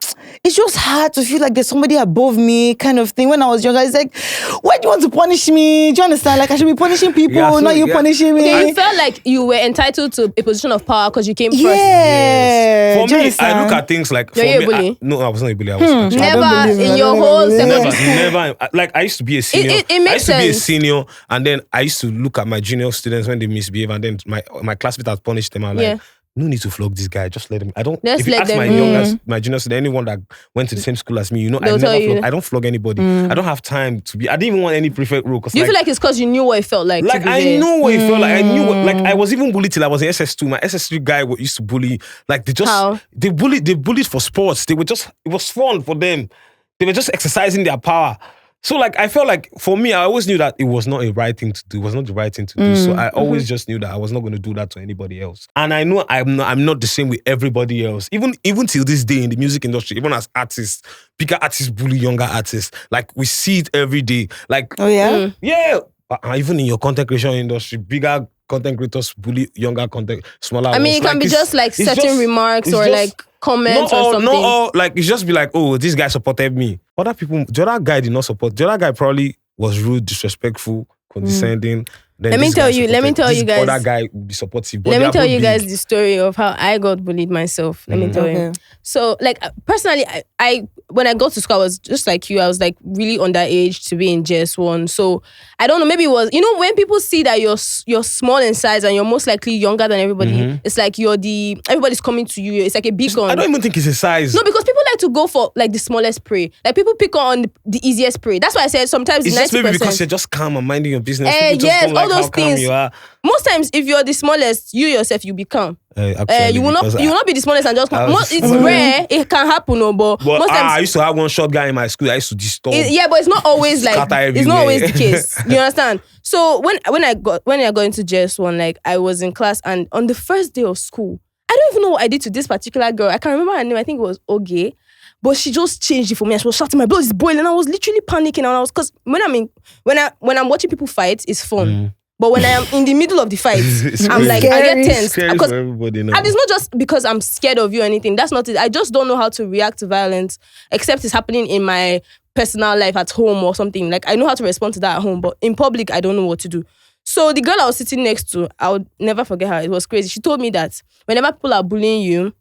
it's just hard to feel like there's somebody above me kind of thing. When I was younger, it's like, why do you want to punish me? Do you understand? Like I should be punishing people, not you punishing me. Okay, you felt like you were entitled to a position of power because you came first. Yeah. For Do you me, understand? I look at things like. You're a bully? No, I was not a bully. I was actually- Never believe it. in I your don't whole believe it. secondary school. Never. Like I used to be a senior. It I makes used to be a sense. senior, and then I used to look at my junior students when they misbehave, and then my classmate had punished them. I'm like, Yeah. no need to flog this guy. Just let him. I don't. Let's if you let ask them my be. my junior student, anyone that went to the same school as me, They'll I never tell you. flog. I don't flog anybody. I don't have time to be. I didn't even want any prefect role. Do you feel like it's because you knew what it felt like? Like to be I there? knew what it felt like. I knew what, like I was even bullied till I was in SS2. My SS3 guy used to bully. Like they just How? they bullied for sports. It was fun for them. They were just exercising their power. So like I felt like for me, I always knew that it was not a right thing to do. It was not the right thing to do. So I always just knew that I was not going to do that to anybody else. And I know I'm not the same with everybody else. Even till this day in the music industry, even as artists, bigger artists bully younger artists. Like we see it every day. Like Oh yeah. yeah, even in your content creation industry, bigger content creators bully younger smaller. I mean, ones. it can be it's- just like it's certain just- remarks it's or just- like comments not or all, something. Not all, like it's just be like, oh, this guy supported me. Other people, the other guy did not support. The other guy probably was rude, disrespectful, condescending. Then Let me this tell guy you- let me supported- tell this you guys- Other guy would be supportive. But Let they me are tell both you guys big. the story of how I got bullied myself. Let me tell you. Okay. So, like, personally, I when I got to school, I was just like you. I was like really underage to be in JS1. So, I don't know. Maybe it was, when people see that you're small in size and you're most likely younger than everybody, it's like everybody's coming to you. It's like a beacon. I don't even think it's a size. No, because people like to go for like the smallest prey. Like people pick on the easiest prey. That's why I said sometimes It's just 90%. maybe because you're just calm and minding your business. People just yes, don't like all those how calm things. you are. Most times, if you're the smallest, you yourself you become. Actually, You will not be the smallest and just come. It's rare. It can happen, but most I times. used to have one short guy in my school. I used to disturb. But it's not always like Scatter it's not always the everywhere. case. You understand? So when I got into JS1, like I was in class and on the first day of school, I don't even know what I did to this particular girl. I can't remember her name. I think it was Oge. But she just changed it for me. And she was shouting, my blood is boiling. I was literally panicking. And I was, because when I'm watching people fight, it's fun. But when I am in the middle of the fight, It's I'm like, scary. I get tense. Scary Because for everybody now. and it's not just because I'm scared of you or anything. That's not it. I just don't know how to react to violence, except it's happening in my personal life at home or something. Like I know how to respond to that at home, but in public, I don't know what to do. So the girl I was sitting next to, I would never forget her. It was crazy. She told me that whenever people are bullying you,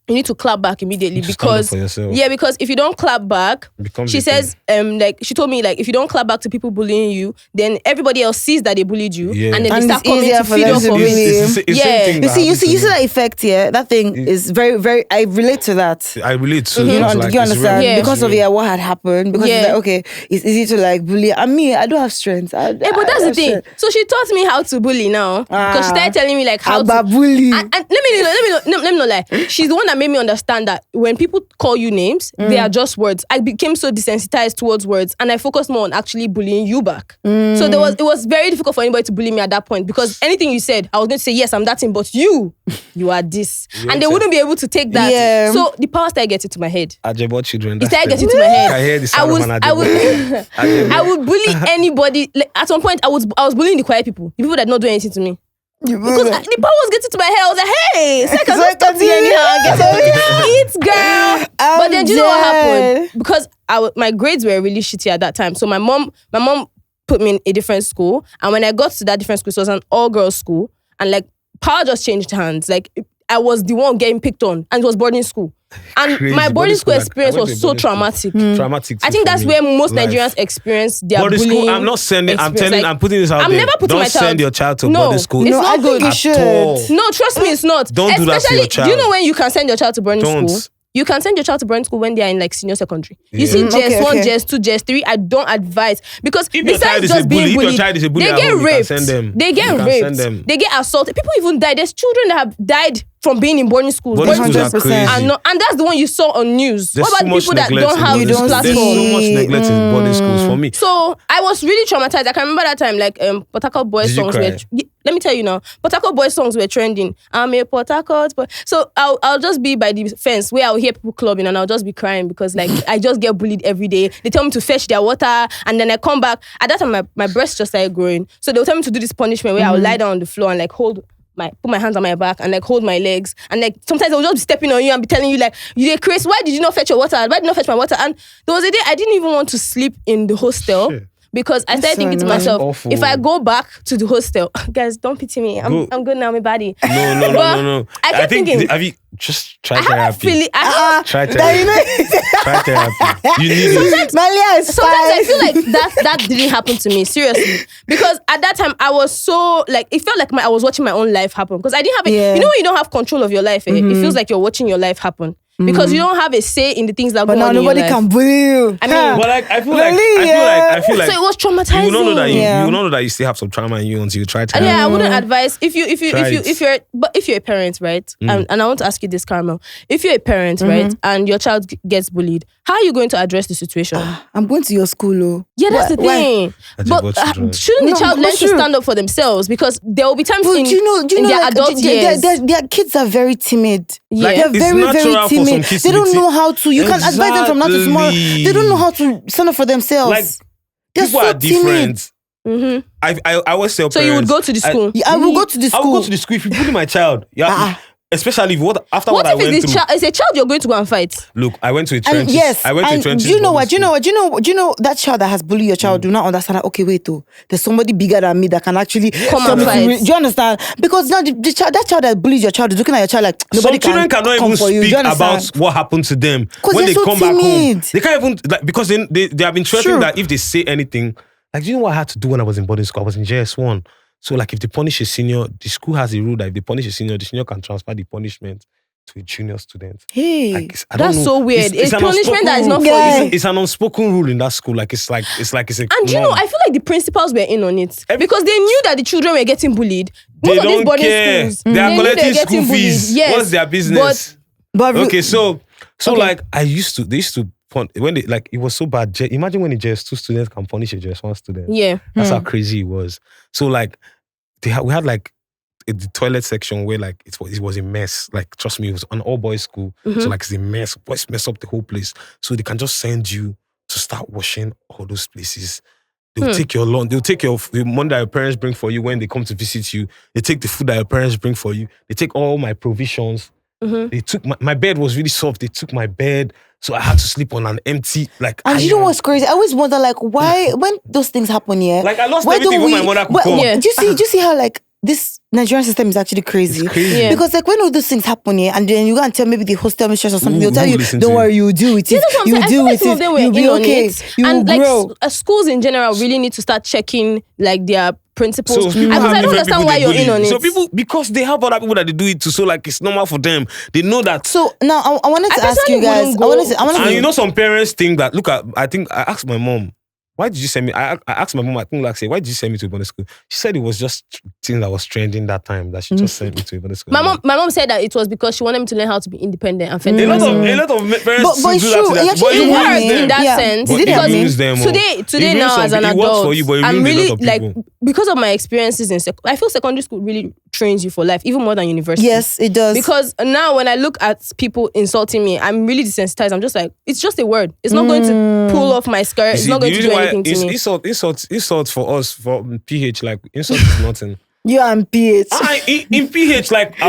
you need to clap back immediately Just stand up because for yourself. because if you don't clap back, Becomes she a thing. says like she told me like if you don't clap back to people bullying you, then everybody else sees that they bullied you, Yeah. and then And they start it's coming easier to for feed them off to of bully it. you. It's the Yeah. same thing You that see happens to me. that effect here. That thing is very, very. I relate to that. I relate to. You know, It's like, you it's understand? Yeah. Because of what had happened. Because it's Yeah. like, okay, it's easy to like bully. I mean, I don't have strength. Yeah, but that's the thing. So she taught me how to bully now because she started telling me like how to. bully. And let me not lie. She's the one that made me understand that when people call you names, they are just words. I became so desensitized towards words, and I focused more on actually bullying you back. So it was very difficult for anybody to bully me at that point because anything you said, I was going to say yes, I'm that thing, but you are this, and they wouldn't be able to take that. Yeah. So the power started getting to my head. Ajebo children. It that's started them. getting to my head. I hear the I sound was, of an I would, Ajebo. I would bully anybody. Like, at some point, I was bullying the quiet people, the people that don't do anything to me. Because the power was getting to my head. I was like, hey, so I can just talk to you anyhow. Get it, girl. But then do you know what happened? Because my grades were really shitty at that time. So my mom put me in a different school. And when I got to that different school, it was an all-girls school. And like power just changed hands. Like I was the one getting picked on. And it was boarding school. And Crazy. my boarding school like, experience I went was to so boarding school. traumatic. Traumatic. I too think for that's me. where most Life. Nigerians experience their Boarding bullying. school, I'm not sending. I'm experience. telling. Like, I'm putting this out I'm there. never putting Don't my child. send your child to No, boarding school. it's No, not I good. think you at should. all. No, trust me, it's not. Don't do that to your child. Do you know when you can send your child to boarding Don't. school? You can send your child to boarding school when they are in like senior secondary. You see, Yeah. JS1, Okay. JS2, JS3, I don't advise because If your child besides is a just bully, being if your bullied, child is a bully they at get home, you can raped. send them. They get You can raped. send them. They get assaulted. People even die. There's children that have died from being in boarding schools. Boarding schools are 100%. crazy. And that's the one you saw on news. There's What so about much people that neglect don't in have boarding You schools. don't platform? There's so much neglect in boarding schools for me. So I was really traumatized. I can remember that time, like Port Harcourt boys Did you songs cry? were. Let me tell you now, Port Harcourt boys songs were trending. I'm a Port Harcourt boy. So I'll just be by the fence where I'll hear people clubbing and I'll just be crying because like I just get bullied every day. They tell me to fetch their water and then I come back. At that time, my breast just started growing. So they'll tell me to do this punishment where I'll lie down on the floor and like hold put my hands on my back and like hold my legs. And like sometimes I would just be stepping on you and be telling you like, you Chris, why did you not fetch your water? Why did you not fetch my water? And there was a day I didn't even want to sleep in the hostel. Shit. Because I started thinking to myself, if I go back to the hostel, guys, don't pity me. I'm good now, my body. No. I kept thinking, have you just tried therapy? Try therapy. Try therapy. You need it. Maliya is sometimes I feel like that didn't happen to me, seriously. Because at that time, I was so, like, it felt like I was watching my own life happen. Because I didn't have it. You know when you don't have control of your life, it feels like you're watching your life happen. Because you don't have a say in the things that go on in your life. But now nobody can bully you. I mean, but like, I feel like so it was traumatizing. You don't know that you know that you still have some trauma in you until you try to. Yeah, I wouldn't advise if you're a parent, right? And I want to ask you this, Caramel. If you're a parent, right, and your child gets bullied, how are you going to address the situation? I'm going to your school, oh. Yeah, that's the thing. But shouldn't the child learn to stand up for themselves? Because there will be times in their adult years. Their kids are very timid. Yeah. They're very, very timid. They don't know how to. You can advise them from now to tomorrow. They don't know how to stand up for themselves. Like, they're people so are different. timid. I always tell parents. So you would go to the school? I will go to the school. I will go to the school if you bully my child. Yeah. Especially what I went through. What if it's a child you're going to go and fight? Look, I went to a trenches. Yes, I went to a trenches. Do you know what? Do you know that child that has bullied your child do not understand that, okay, wait, there's somebody bigger than me that can actually come and fight. Do you understand? Because now that child that bullies your child is looking at your child like nobody children cannot even speak about what happened to them when they come back home. They can't even, like, because they have been threatened that if they say anything, like, do you know what I had to do when I was in boarding school? I was in JS1. So like if they punish a senior, the school has a rule that if they punish a senior, the senior can transfer the punishment to a junior student. Hey, like, that's so weird. It's punishment that is not for you. It's an unspoken rule in that school. Like it's a. And you know, I feel like the principals were in on it because they knew that the children were getting bullied. Most of these boarding schools, they are collecting school fees. Yes, what's their business? But okay, so like they used to when they, like, it was so bad. Imagine when a JS2 student can punish a JS1 student. Yeah, that's how crazy it was. So like we had like the toilet section where like it was a mess. Like, trust me, it was an all boys school. So like it's a mess. Boys mess up the whole place. So they can just send you to start washing all those places. They'll take your lawn. They'll take the money that your parents bring for you when they come to visit you. They take the food that your parents bring for you. They take all my provisions. They took my bed was really soft. They took my bed. So I had to sleep on an empty, like. And you know what's crazy? I always wonder, like, why, when those things happen here, like, I lost everything when my mother could come. Yeah. Do you see how, like, this Nigerian system is actually crazy? It's crazy. Yeah. Because, like, when all those things happen here, and then you go and tell maybe the hostel mistress or something, they'll tell you, don't worry, you deal with it. You deal with it. You'll be okay. You will grow. Like, schools in general really need to start checking, like, their principles. So because I don't understand why you're in on it. So people, because they have other people that they do it to, so like it's normal for them. They know that. So now I wanted to ask you guys. And you know, some parents think that. Look, I think I asked my mom, why did you send me? I asked my mom, I think, like, say, why did you send me to a boarding school? She said it was just thing that was trending that time that she just sent me to a boarding school. My mom said that it was because she wanted me to learn how to be independent and fend a lot of parents but do true. that. But it works in that sense. Because today now as an adult, I'm really like, because of my experiences in I feel secondary school really trains you for life, even more than university. Yes, it does. Because now when I look at people insulting me, I'm really desensitized. I'm just like, it's just a word. It's not going to pull off my skirt. It's not going to do anything to me. Insult for us, for PH, like, insult is nothing. You and PH. In PH, like,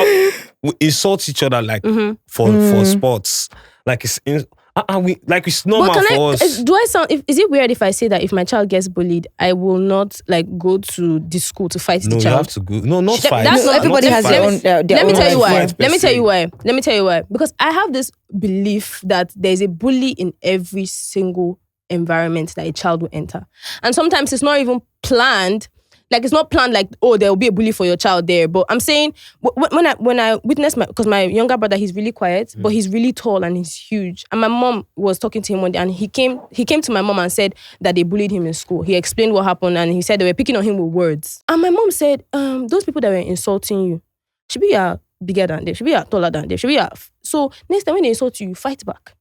we insult each other, like, for sports. Like, it's it's normal for us. Do I sound? Is it weird if I say that if my child gets bullied, I will not like go to the school to fight the child? No, you have to go. No, not fight. That's not, everybody has their own. Let me tell you why. Let me tell you why. Because I have this belief that there's a bully in every single environment that a child will enter, and sometimes it's not even planned. Like, it's not planned like, oh, there will be a bully for your child there. But I'm saying, when I witnessed because my younger brother, he's really quiet, but he's really tall and he's huge. And my mom was talking to him one day, and he came to my mom and said that they bullied him in school. He explained what happened, and he said they were picking on him with words. And my mom said, those people that were insulting you, should be bigger than them, should be taller than them, should be so next time when they insult you, fight back.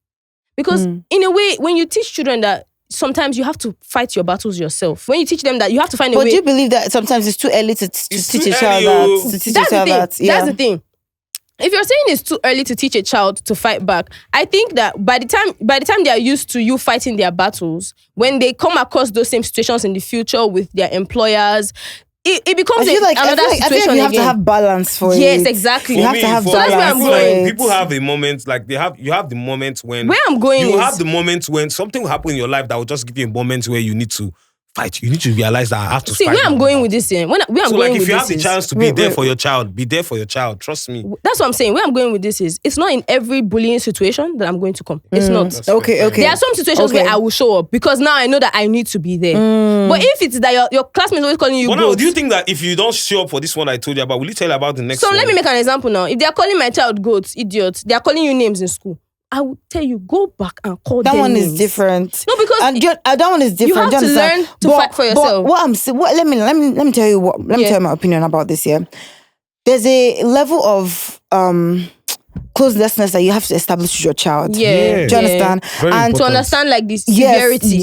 Because in a way, when you teach children that sometimes you have to fight your battles yourself. When you teach them that, you have to find a way. But do you believe that sometimes it's too early to teach a child that? That's the thing. If you're saying it's too early to teach a child to fight back, I think that by the time they are used to you fighting their battles, when they come across those same situations in the future with their employers, it becomes I feel like another situation I feel like you have to again. have balance for it. Yes, exactly. You have to have for that's where balance. I'm I feel going. like people have a moment, like you have the moment when Where I'm going you is- have the moment when something will happen in your life that will just give you a moment where you need to fight. You need to realize that I have to See, fight. where I'm going with this thing. Where I'm So going like if with you this have the is- chance to be there for your child, be there for your child. Trust me. That's what I'm saying. Where I'm going with this is, it's not in every bullying situation that I'm going to come. It's not. Okay. There are some situations Okay. where I will show up because now I know that I need to be there. But if it's that your classmates always calling you But now, goat, do you think that if you don't show up for this one I told you about, will you tell you about the next so one? let me make an example now. If they are calling my child goat, idiot, they are calling you names in school, I will tell you, go back and call That them one names. is different. No, because that one is different. you have Do to understand? learn to fight for yourself. Let me tell you let me tell you my opinion about this here. There's a level of closeness that you have to establish with your child. Yeah. Do you understand? Very And important. to understand like the Yes, severity.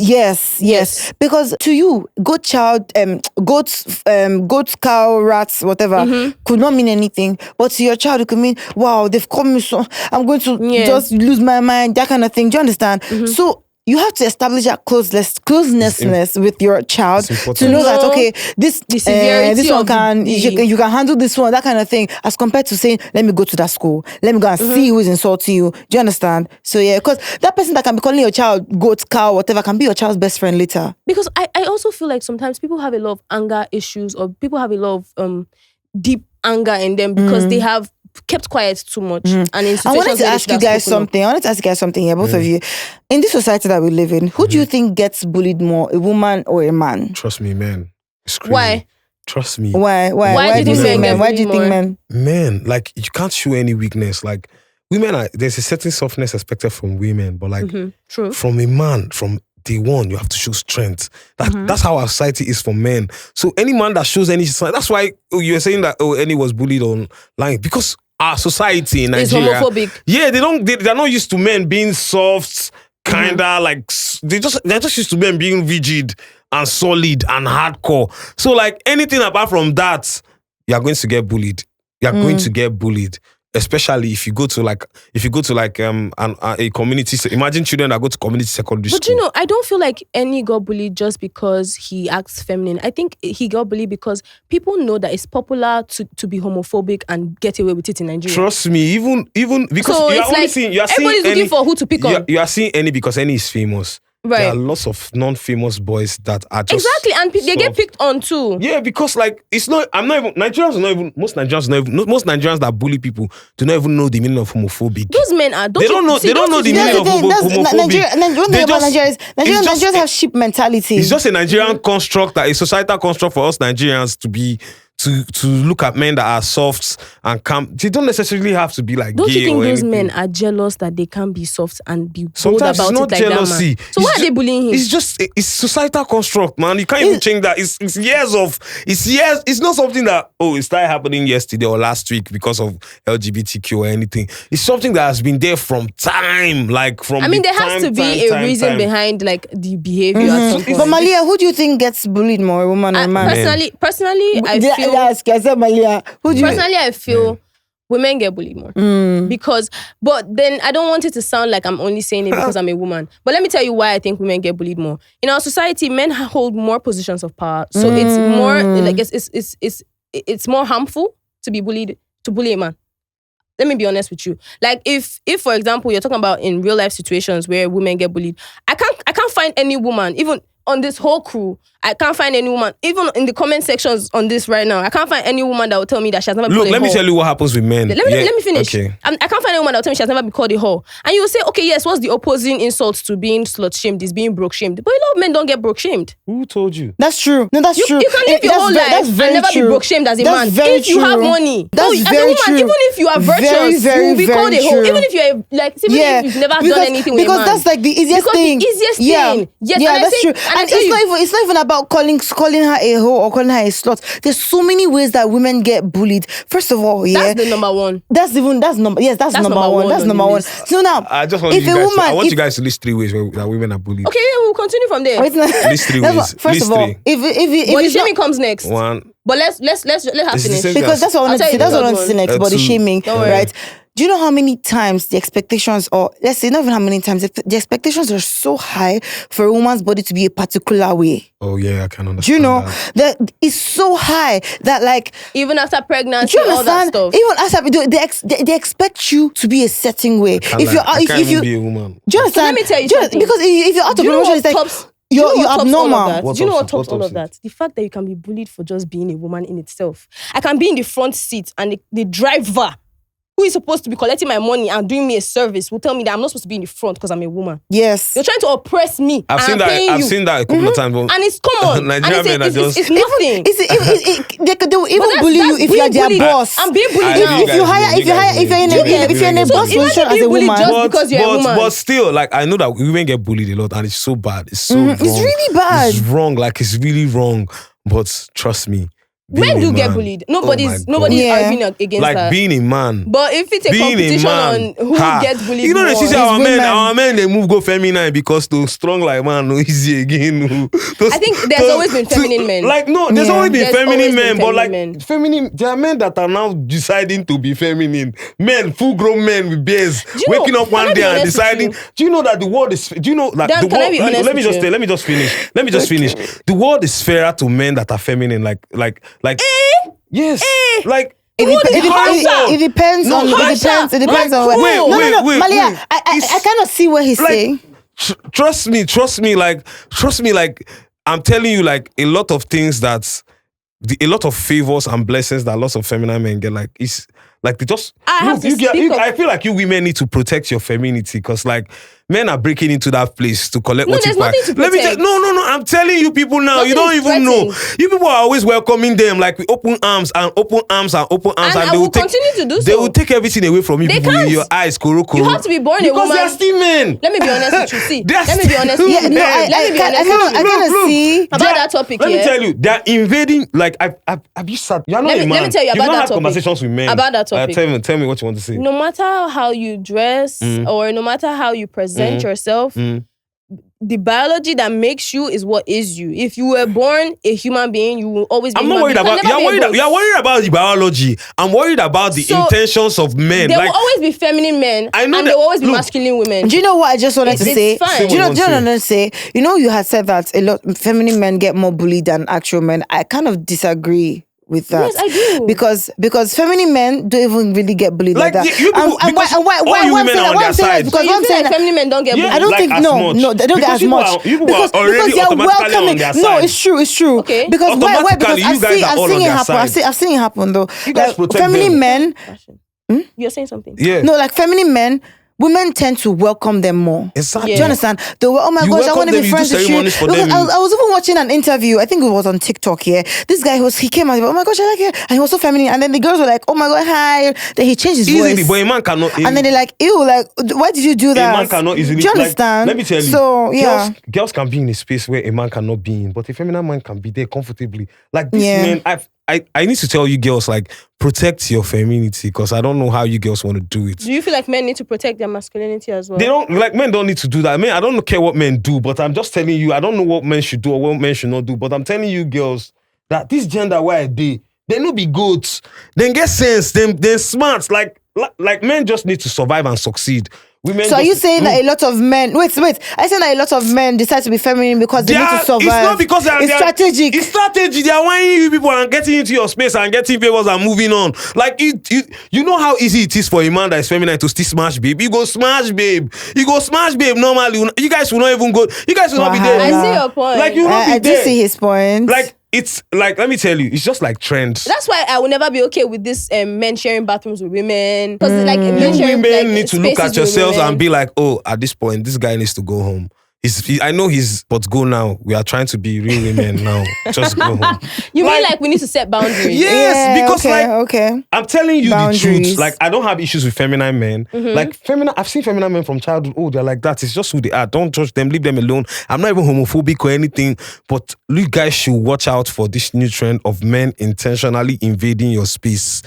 yes. Because to you, goat child, goats, cow, rats, whatever, could not mean anything. But to your child, it could mean, wow, they've called me, so I'm going to just lose my mind, that kind of thing. Do you understand? So you have to establish that closeness with your child to know that, okay, The severity this one of can, you can handle this one, that kind of thing, as compared to saying, let me go to that school, let me go and see who is insulting you. Do you understand? So yeah, because that person that can be calling your child goat, cow, whatever, can be your child's best friend later. Because I also feel like sometimes people have a lot of anger issues, or people have a lot of deep anger in them because they have kept quiet too much. And in I wanted situations to where they ask should you have guys spoken up. something. I wanted to ask you guys something here, both of you. In this society that we live in, who do you think gets bullied more, a woman or a man? Trust me, man. It's crazy. Why? Trust me. Why do you do you think think men men? get Why do you think bullied men? Man, like you can't show any weakness. Like women there's a certain softness expected from women, but like True. from a man, from day one, you have to show strength. That's how our society is for men. So any man that shows any sign, that's why you were saying that Annie was bullied online, because our society in It's Nigeria, homophobic. yeah, they're not used to men being soft, kinda like they're just used to men being rigid and solid and hardcore. So like anything apart from that, you are going to get bullied. You are going to get bullied. Especially if you go to a community. Imagine children that go to community secondary But school. you know, I don't feel like any got bullied just because he acts feminine. I think he got bullied because people know that it's popular to be homophobic and get away with it in Nigeria. Trust me, even because So you it's are only like seeing, you are seeing everybody's looking for who to pick on. You are seeing any because any is famous. Right. There are lots of non-famous boys that are just Exactly, and they get soft. picked on too. Yeah, because like it's not. I'm not even. Nigerians are not even. Most Nigerians that bully people do not even know the meaning of homophobic. Those men are. They don't know the meaning of homophobic. Nigerians have sheep mentality. It's just a Nigerian construct, that a societal construct for us Nigerians to be to look at men that are softs and calm. They don't necessarily have to be like Don't gay you think or those anything. men are jealous that they can't be soft and be bold Sometimes about it's not it like jealousy. that, man? So why are they bullying him? It's just it's societal construct, man. You can't even change that. It's years. It's not something that it started happening yesterday or last week because of LGBTQ or anything. It's something that has been there from time, like from. I mean, the there has time, to be a reason behind like the behavior at some point. But Maliya, who do you think gets bullied more, a woman or a man? Personally, I feel. I said Maliya. Who do you? Personally, I feel women get bullied more because. But then I don't want it to sound like I'm only saying it because I'm a woman. But let me tell you why I think women get bullied more. In our society, men hold more positions of power, so it's more like it's more harmful to bully a man. Let me be honest with you. Like if for example you're talking about in real life situations where women get bullied, I can't find any woman, even on this whole crew, I can't find any woman, even in the comment sections on this right now, I can't find any woman that will tell me that she has never been called a whore. Let me tell you what happens with men. Let me finish. Okay. I can't find any woman that will tell me she has never been called a whore. And you will say, okay, yes, what's the opposing insult to being slut shamed is being broke shamed. But a lot of men don't get broke shamed. Who told you? That's true. No, that's true. You can live your whole life and never be broke shamed as a man. If you have money. That's as very a woman, true. even if you are virtuous, you will be called a whore. Even if you're if you've never done anything with a man. Because that's like the easiest thing. The easiest thing. Yes, yeah, that's true. And it's not even about calling her a hoe or calling her a slut. There's so many ways that women get bullied. First of all, that's the number one. That's number one. That's number one. So now, I just want you guys to list 3 ways that women are bullied. Okay, we'll continue from there. List 3 ways. First of all, if body shaming comes next. One. But let's have finish. Because that's what I wanted to say. That's what I wanted to say next. Body shaming, right? Do you know how many times the expectations, or let's say not even how many times, the expectations are so high for a woman's body to be a particular way? Oh yeah, I can understand. Do you know that it's so high that like even after pregnancy, do you all that stuff. Even after they expect you to be a certain way. I can't even be a woman. Do you understand? Let me tell you something. Because if you're out of promotion, it's like you're abnormal. Do you know what tops all of that? The fact that you can be bullied for just being a woman in itself. I can be in the front seat and the driver who is supposed to be collecting my money and doing me a service will tell me that I'm not supposed to be in the front because I'm a woman. Yes. You're trying to oppress me. I've seen that a couple of times. And it's common. Nigerian men are just... It's nothing. They will even bully you if you're their boss. I'm being bullied now. If you're in a boss position as a woman. Just because you're a woman. But still, like, I know that women get bullied a lot and it's so bad. It's so wrong. It's really bad. It's wrong. Like, it's really wrong. But trust me, men do get bullied. Nobody's arguing against like that. Being a man. But if it's a competition on who gets bullied you know, more, they say our men they move go feminine because to strong like man no easy again. I think there's always been feminine men. Like no, there's always been feminine men, but like men. feminine, there are men that are now deciding to be feminine. Men, full grown men with beards, waking up one day and deciding. Do you know that the world is? Do you know like the world? Let me just finish. The world is fairer to men that are feminine. Like. Yes. Like it depends on wait, Maliya, I cannot see what he's saying. Trust me, like I'm telling you, like a lot of things a lot of favors and blessings that lots of feminine men get, like it's like they just I feel like you women need to protect your femininity because like men are breaking into that place to collect what you buy. Let me tell no, I'm telling you people now, you don't even know. You people are always welcoming them like with open arms and they will continue to do so. They will take everything away from you people in your eyes, koro. You have to be born a woman. Because they are still men. Let me be honest with you. See, let me be honest with you. I cannot see about that topic. Let me tell you, they are invading. Like have you sat? You're not a man. Let me tell you about that topic. Conversations with men about that topic. Tell me what you want to say. No matter how you dress or no matter how you present yourself, the biology that makes you is what is you. If you were born a human being, you will always be I'm not worried about you're worried about the biology. I'm worried about the intentions of men. There will always be feminine men and there will always be masculine women. Do you know what I just wanted to say? Fine. Do you know what I wanted to say? You know, you had said that a lot feminine men get more bullied than actual men. I kind of disagree with that. Yes, I do. Because feminine men don't even really get bullied like that. Why I'm saying that? Because I'm saying feminine men don't get bullied. I don't think no, they don't get as much. Because they are welcoming. No, it's true. Okay. Because why? Because I've seen it happen though. You guys protect feminine men. You're saying something. Yeah. No, like feminine men. Women tend to welcome them more. Exactly. Do you understand? They were, oh my gosh, I want to be friends with you. I was even watching an interview. I think it was on TikTok. Yeah, this guy he came out. Oh my gosh, I like it, and he was so feminine. And then the girls were like, oh my god, hi. Then he changed his voice. But a man cannot. And then they're like, ew, like, why did you do that? A man cannot easily. Do you understand? Let me tell you. So yeah, girls can be in a space where a man cannot be in, but a feminine man can be there comfortably. Like this men, I need to tell you girls, like, protect your femininity because I don't know how you girls want to do it. Do you feel like men need to protect their masculinity as well? They don't, like, men don't need to do that. I don't care what men do, but I'm just telling you, I don't know what men should do or what men should not do, but I'm telling you girls that this gender why they no be goats. They get sense, they smart. Like men just need to survive and succeed. So are you saying that a lot of men... Wait. I saying that a lot of men decide to be feminine because they need to survive. It's not because it's strategic. It's strategy. They are whining you people and getting into your space and getting favors and moving on. Like, you know how easy it is for a man that is feminine to still smash babe. You go smash babe. Normally. You guys will not even go... You guys will not be there. I see your point. Like, you will not be there. I do see his point. Like... It's like, let me tell you, it's just like trends. That's why I will never be okay with this men sharing bathrooms with women. Because like men sharing, women need to look at yourselves and be like, oh, at this point, this guy needs to go home. I know but go now. We are trying to be real women now. Just go home. You mean like we need to set boundaries? Yes, because I'm telling you boundaries. The truth. Like, I don't have issues with feminine men. Like, I've seen feminine men from childhood. Oh, they're like that. It's just who they are. Don't judge them. Leave them alone. I'm not even homophobic or anything. But you guys should watch out for this new trend of men intentionally invading your space.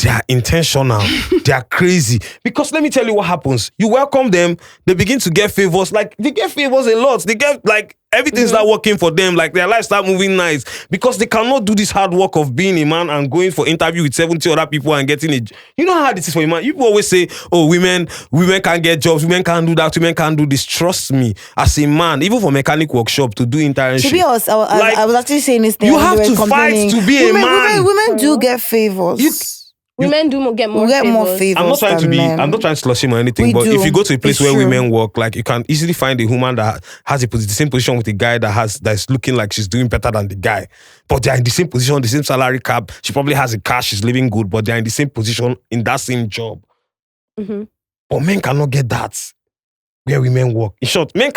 They are intentional. They are crazy. Because let me tell you what happens. You welcome them, they begin to get favors. Like, they get favors a lot. They get, like, everything's not working for them. Like their life start moving nice because they cannot do this hard work of being a man and going for interview with 70 other people and getting it. You know how hard it is for a man. People always say, "Oh, women can't get jobs. Women can't do that. Women can't do this." Trust me, as a man, even for mechanic workshop to do internship, to be honest, I was actually saying this thing. You have to fight to be a man. Women do get favors. Women do get more favors. I'm not trying to slush him or anything, but if you go to a place where women work, like you can easily find a woman that has the same position with a guy that's looking like she's doing better than the guy. But they're in the same position, the same salary cap. She probably has a car, she's living good, but they're in the same position in that same job. Mm-hmm. But men cannot get that where women work. In short, you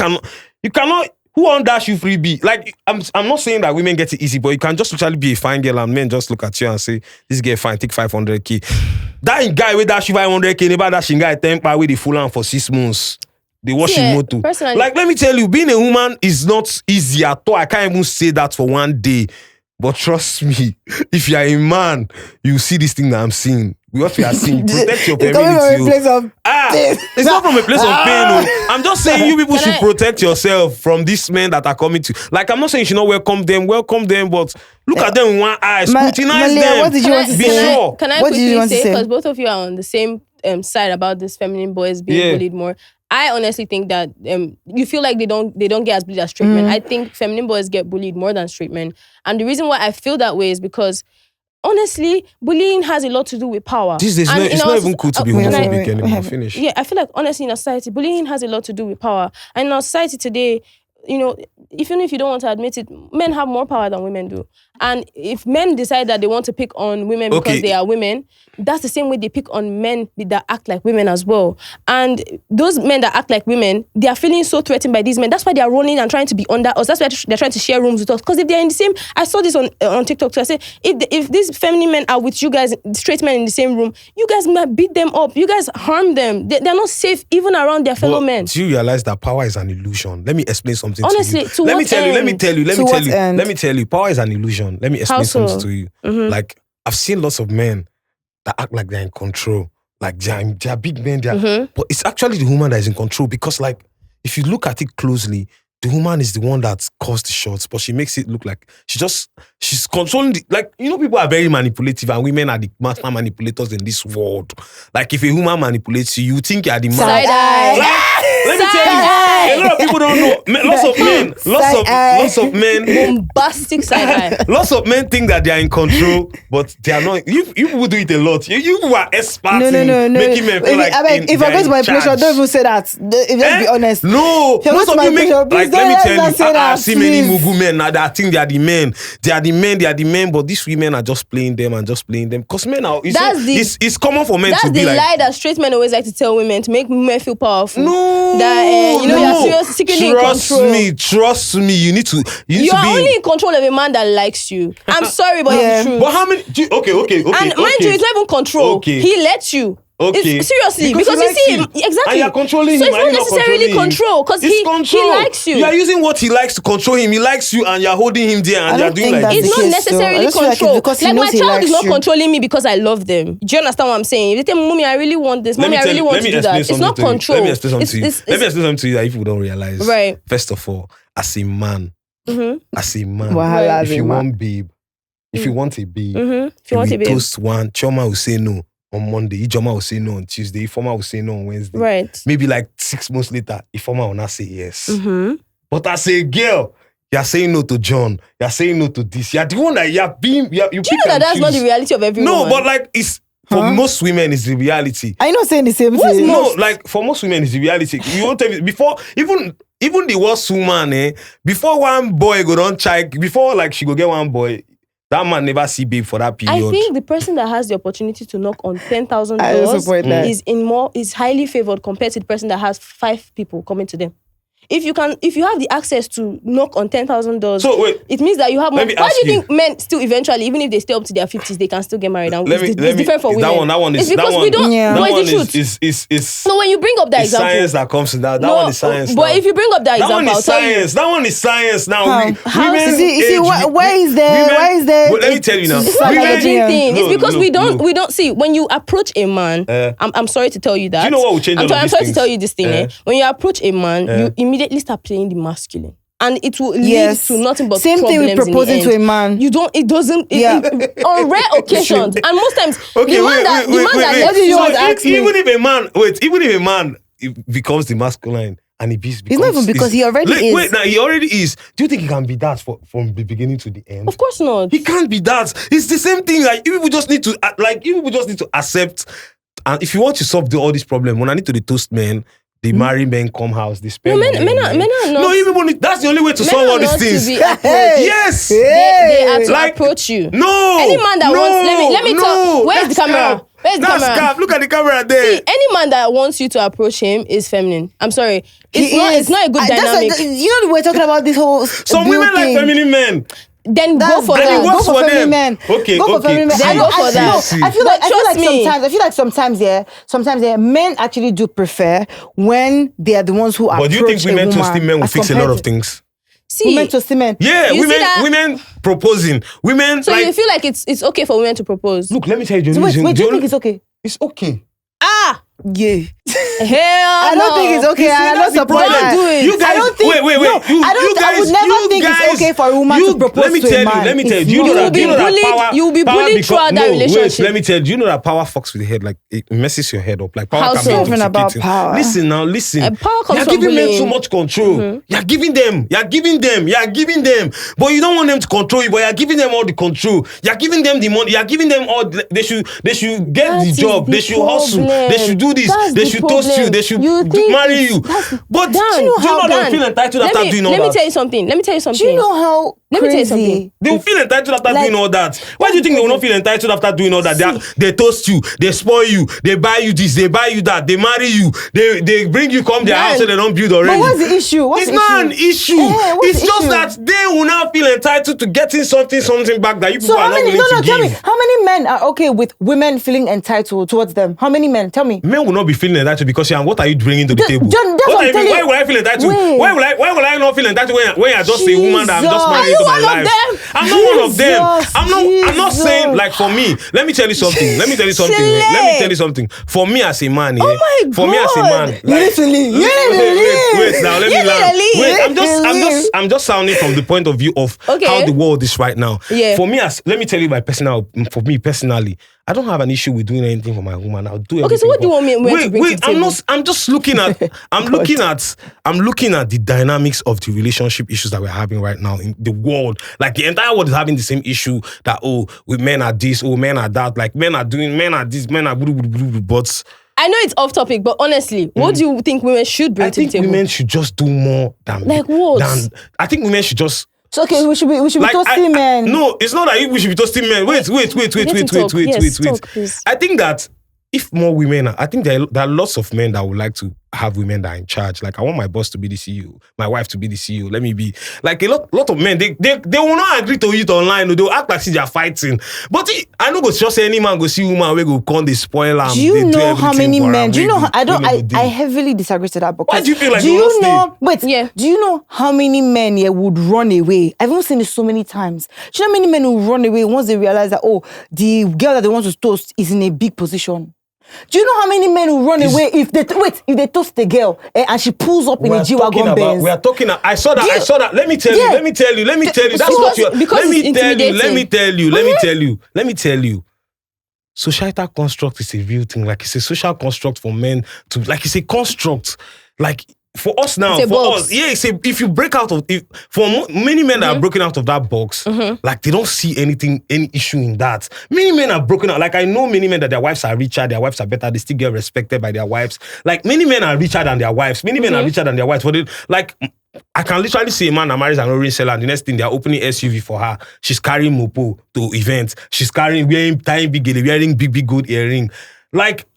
cannot. Who on dash you freebie? Like, I'm not saying that women get it easy, but you can just literally be a fine girl and men just look at you and say, this girl fine, take 500k. That guy with dash you 500k, never dashing guy 10 power with the full on for 6 months. They wash him motor. Like, let me tell you, being a woman is not easy at all. I can't even say that for one day. But trust me, if you're a man, you see this thing that I'm seeing. What we are seeing, protect your femininity. It's not from a place of pain. I'm just saying you people should protect yourself from these men that are coming to. Like, I'm not saying you should not welcome them, but look at them with one eye, scrutinize them. What did you want to say? Sure. Can I quickly say, because both of you are on the same side about this feminine boys being bullied more. I honestly think that you feel like they don't get as bullied as straight men. I think feminine boys get bullied more than straight men. And the reason why I feel that way is because honestly, bullying has a lot to do with power. It's not even cool to be homophobic anymore. Finish. Yeah, I feel like honestly in our society, bullying has a lot to do with power. And in our society today, you know, even if you don't want to admit it, men have more power than women do. And if men decide that they want to pick on women because they are women, that's the same way they pick on men that act like women as well. And those men that act like women, they are feeling so threatened by these men. That's why they are running and trying to be under us. That's why they're trying to share rooms with us. Because if they're in the same, I saw this on TikTok. So I said, if these feminine men are with you guys, straight men in the same room, you guys might beat them up. You guys harm them. They're not safe even around their fellow men. Do you realize that power is an illusion? Let me explain something honestly, to you. Let me tell you, power is an illusion. Let me explain something to you. Mm-hmm. Like, I've seen lots of men that act like they're in control. Like, they're big men. But it's actually the woman that is in control because, like, if you look at it closely, the woman is the one that calls the shots, but she makes it look like she's controlling like, you know, people are very manipulative and women are the master manipulators in this world. Like, if a woman manipulates you, you think you're the man. Let me tell you, a lot of people don't know. Lots of men. Bombastic side eye. Lots of men think that they are in control, but they are not. You people do it a lot. You are experts in making men feel like if I go to manipulation, don't even say that. Let's be honest. No, most of you make like, let me tell you, I've seen many Mugu men now that think they are the men. They are the men, but these women are just playing them. Because men are, it's common for men to be like. That's the lie that straight men always like to tell women to make women feel powerful. No. That, you're secretly in control. Trust me. You need to You're only in control of a man that likes you. I'm sorry, but it's true. But how many? Okay. And mind you, it's not even control. Okay. He lets you. Okay. Seriously, because you see him exactly. And you're controlling so him. So it's not necessarily control because he likes you. You are using what he likes to control him. He likes you, and you're holding him there, and you're doing like it's this. not necessarily control. Like my child is not controlling me because I love them. Do you understand what I'm saying? If they tell me, "Mommy, I really want this. Mommy, I really want to do that." It's not control. Let me explain something to you that people don't realize. Right. First of all, as a man, right. if you want babe, if you want a babe, toast one. Choma will say no on Monday. Ijoma will say no on Tuesday. Ifoma will say no on Wednesday. Right. Maybe like 6 months later, Ifoma will not say yes. Mm-hmm. But as a girl, you're saying no to John. You're saying no to this. You're the one that you're being. You do you know that's not the reality of everyone? No, but like it's. For most women, it's the reality. Are you not saying the same thing? No, like for most women, it's the reality. You won't tell me before even the worst woman, before one boy go on check, before like she go get one boy, that man never see babe for that period. I think the person that has the opportunity to knock on 10,000 doors is highly favored compared to the person that has 5 people coming to them. If you have the access to knock on 10,000 doors, so wait, it means that you have more. Why do you think men still eventually, even if they stay up to their 50s, they can still get married? And it's different for women. That one is because we don't. That but one it's the truth. is so when you bring up that example, science that comes in that. That one is science. But if you bring up that example, I'll tell you. That one is science. Now, where is there? Let me tell you now. It's because we don't see when you approach a man. I'm sorry to tell you that. Do you know what will change? I'm sorry to tell you this thing. When you approach a man, you immediately start playing the masculine. and it will lead to nothing but same problems. thing with proposing to a man. You don't. It doesn't. On rare occasions, and most times, Okay, the man that What did you want to ask me? even if a man becomes the masculine and he becomes, it's not even because he already is. Wait, now he already is. Do you think he can be that from the beginning to the end? Of course not. He can't be that. It's the same thing. Like people just need to accept. And if you want to solve all these problems, when I need to the toast men, they marry men, come house, they spend. Men are not. No, even that's the only way to solve all these things. Yes. They have to approach you. No. Any man that wants. Let me tell. Where's the camera? Where's the camera? Cap. Look at the camera there. See, any man that wants you to approach him is feminine. I'm sorry. It's not a good dynamic. We're talking about this whole. Some women like feminine men. Then go for that. Go for feminine men. Okay. Go for feminine men. Then go for that. I feel like sometimes men actually do prefer when they are the ones who approach a woman. But do you think women toasting men will fix a lot of things? See, women toasting men. Yeah, women proposing. Women. So you feel like it's okay for women to propose? Look, let me tell you. Wait, do you think it's okay? It's okay. Yeah. Hell I don't think it's okay. I don't support that. Do it. You guys, I don't think. wait. I would never think it's okay for a woman to propose to a man. Let me tell you. You will be bullied throughout that relationship. Wait, let me tell you. Do you know that power fucks with the head? Like it messes your head up. Like power can be even about intoxicating. power. Listen. Power comes You're from giving men bullying. too much control. You're giving them. But you don't want them to control you. But you're giving them all the control. You're giving them the money. You're giving them all. They should get the job. They should hustle. They should do this. They should toast you. They should marry you. But do you know they feel entitled after doing all that? Let me tell you something. Do you know how Let me tell you something. They will feel entitled after doing all that. Why do you think they will not feel entitled after doing all that? They toast you, they spoil you, they buy you this, they buy you that, they marry you, they bring you come their house and they don't build already. But what's the issue? It's not an issue. It's just that they will now feel entitled to getting something back that you people are not willing to give. Tell me, how many men are okay with women feeling entitled towards them? How many men? Tell me. Men will not be feeling entitled because what are you bringing to the table? Why will I feel entitled? Why will I not feel entitled when you're just a woman that I'm just marrying into my life? I'm not one of them. I'm not saying, like, for me. Let me tell you something. For me as a man, for me as a man, like, wait now, let me land. I'm just sounding from the point of view of how the world is right now. Yeah. For me, let me tell you for me personally, I don't have an issue with doing anything for my woman. I'll do everything. Okay, so what do you want me to bring to the table? I'm just looking at I'm looking at the dynamics of the relationship issues that we're having right now in the world. Like the entire world is having the same issue that with men are this, men are that, like men are this, men are but I know it's off topic, but honestly, what do you think women should bring to the table? I think women should just do more than what? I think women should just. It's okay. We should be toasting men. No, it's not that we should be toasting men. Wait. Please. I think that if more women, I think there are lots of men that would like to have women that are in charge. Like I want my boss to be the CEO, my wife to be the CEO. Let me be like a lot of men. They will not agree to it online. They will act like they are fighting. But I know go just say any man go see woman we go come they spoil them. Do you know how many men? Do you know? I heavily disagree to that. Because why do you feel like do you know? Wait, yeah. Do you know how many men here would run away? I've even seen this so many times. Do you know how many men who run away once they realize that the girl that they want to toast is in a big position? Do you know how many men will run away if they toast the girl and she pulls up in a G-Wagon Benz? We are talking. I saw that. Let me tell you. That's what you're. Let me tell you. Societal construct is a real thing. Like it's a social construct for men to. Like it's a construct. Like. For us now, if you break out of many men that are broken out of that box, like they don't see any issue in that. Many men are broken out. Like I know many men that their wives are richer, their wives are better, they still get respected by their wives. Like many men are richer than their wives. Many men are richer than their wives. But I can literally see a man that marries an orange seller and the next thing they're opening SUV for her. She's carrying mopo to events. She's wearing tiny big, wearing big gold earring. Like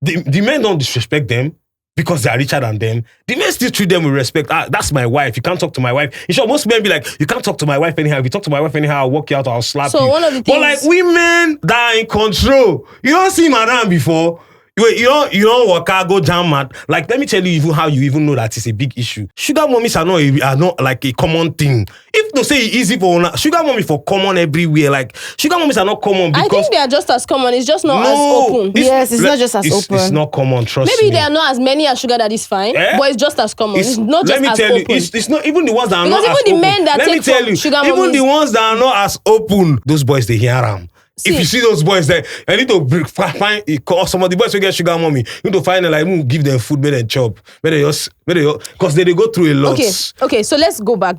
the men don't disrespect them. Because they are richer than them, the men still treat them with respect. That's my wife. You can't talk to my wife. You sure most men be like, you can't talk to my wife anyhow. If you talk to my wife anyhow, I'll walk you out or I'll slap you. One of the things. But like women that are in control. You don't see madam before. You don't work go jam mad. Like, let me tell you even how you even know that it's a big issue. Sugar mummies are not like a common thing. If to say it's easy for sugar mummy for common everywhere, like sugar mummies are not common because I think they are just as common. It's just not as open. Yes, it's not just as open. It's not common. Trust me. Maybe there are not as many as sugar daddy's fine, but it's just as common. It's not just as open. It's not even the ones that are because not as even open. the men that take from sugar mummies, even the ones that are not as open, those boys they hear them. If you see those boys there, I need to find some of the boys who get sugar mommy. You need to find them, like, give them food, make them chop, because they go through a lot. Okay. So let's go back.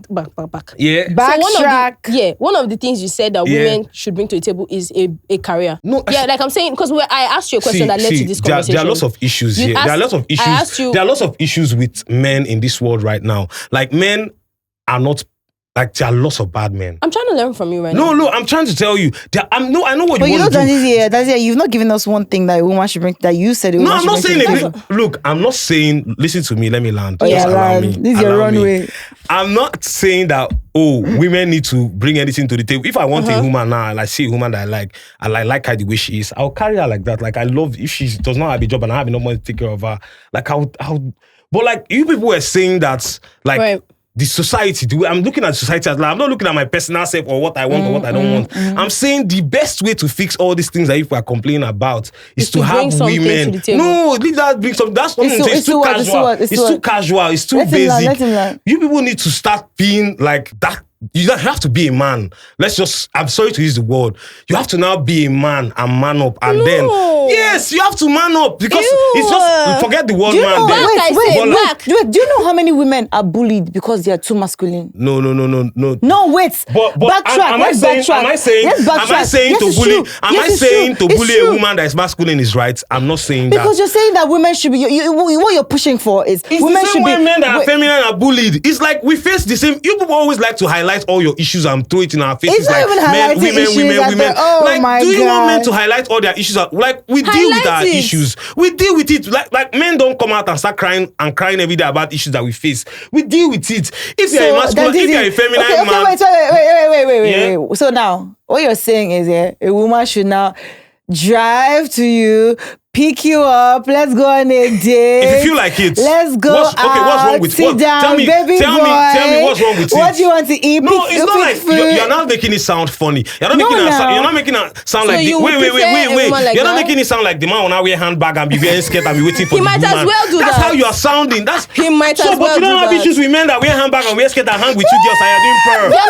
Yeah. Backtrack. One of the things you said that women should bring to the table is a career. No. Yeah, like I'm saying, because I asked you a question that led to this conversation. There are lots of issues here. There are lots of issues. There are lots of issues with men in this world right now. Like, men are not. Like, there are lots of bad men. I'm trying to learn from you right now. No, I'm trying to tell you. I know what you want to do. But you've not given us one thing that a woman should bring, that you said a woman should bring. No, I'm not saying it. Look, I'm not saying, listen to me, let me land. This is your runway. I'm not saying that, women need to bring anything to the table. If I want a woman now, and I see a woman that I like her the way she is, I'll carry her like that. Like, I love, if she does not have a job and I have enough money to take care of her, like, but like, you people were saying that, like, right. The society, I'm looking at society as like, I'm not looking at my personal self or what I want or what I don't want. I'm saying the best way to fix all these things that if we're complaining about is to have women. No, leave that, bring something. That's something. It's too casual. It's too casual. It's too basic. You people need to start being like that. You don't have to be a man. I'm sorry to use the word. You have to now be a man and man up. And then, yes, you have to man up. Because it's just, forget the word man. Wait, do you know how many women are bullied because they are too masculine? No. No, wait. But backtrack. Am I saying to bully a woman that is masculine is right? I'm not saying that. Because you're saying that women should be, what you're pushing for is women should be. Men that are feminine are bullied. It's like we face the same. You people always like to highlight all your issues and throw it in our faces. It's not even men, women. Oh my God. Do you want men to highlight all their issues? Like, we deal with our issues. We deal with it. Like men don't come out and start crying every day about issues that we face. We deal with it. If you're a masculine, if you're a feminine man. Wait. So now, what you're saying is a woman should now drive to you, pick you up, let's go on a date. If you feel like it. Let's go what's wrong with sit down, tell me what's wrong with it. What do you want to eat? No, it's not like you're not making it sound funny. You're not making it sound like wait. You're not making it sound like the man will now wear handbag and be wearing skirt and be waiting for the woman. He might as well do that. That's how you are sounding. He might as well do that. But you don't have issues with men that wear handbag and wear skirt and hang with you girls and you're doing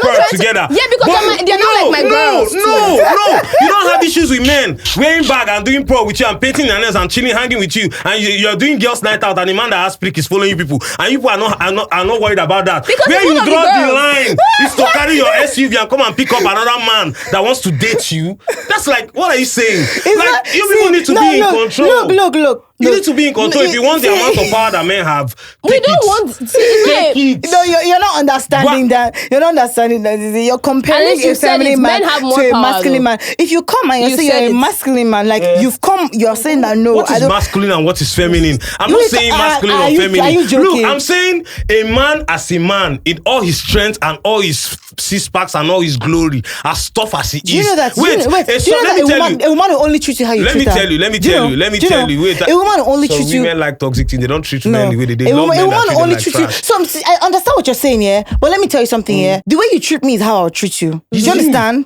purr together. Yeah, because they're not like my girls. No. You don't have issues with men wearing bag and doing purr with you and painting their nails and chilling, hanging with you, and you're doing girls' night out, and the man that has prick is following you people, and you people are not worried about that. Because where you draw the line is to carry your SUV and come and pick up another man that wants to date you. That's like, what are you saying? You people need to be in control. Look. You need to be in control. If you want the amount of power that men have, we don't want. Take it. No, you're not understanding that. You're not understanding that. You're comparing a feminine man to a masculine man. If you come and you say you're a masculine man, like you're saying that no. What is masculine and what is feminine? I'm not saying masculine or feminine. Are you joking? Look, I'm saying a man as a man in all his strength and all his six-packs and all his glory, as tough as he is. Do you know that? Wait. A woman will only treat you how you treat her. Let me tell you. Wait. A woman will only treat you. Women like toxic things. They don't treat men the way they love men. A woman will only treat you. So I understand what you're saying, yeah. But let me tell you something, yeah. The way you treat me is how I'll treat you. Do you understand?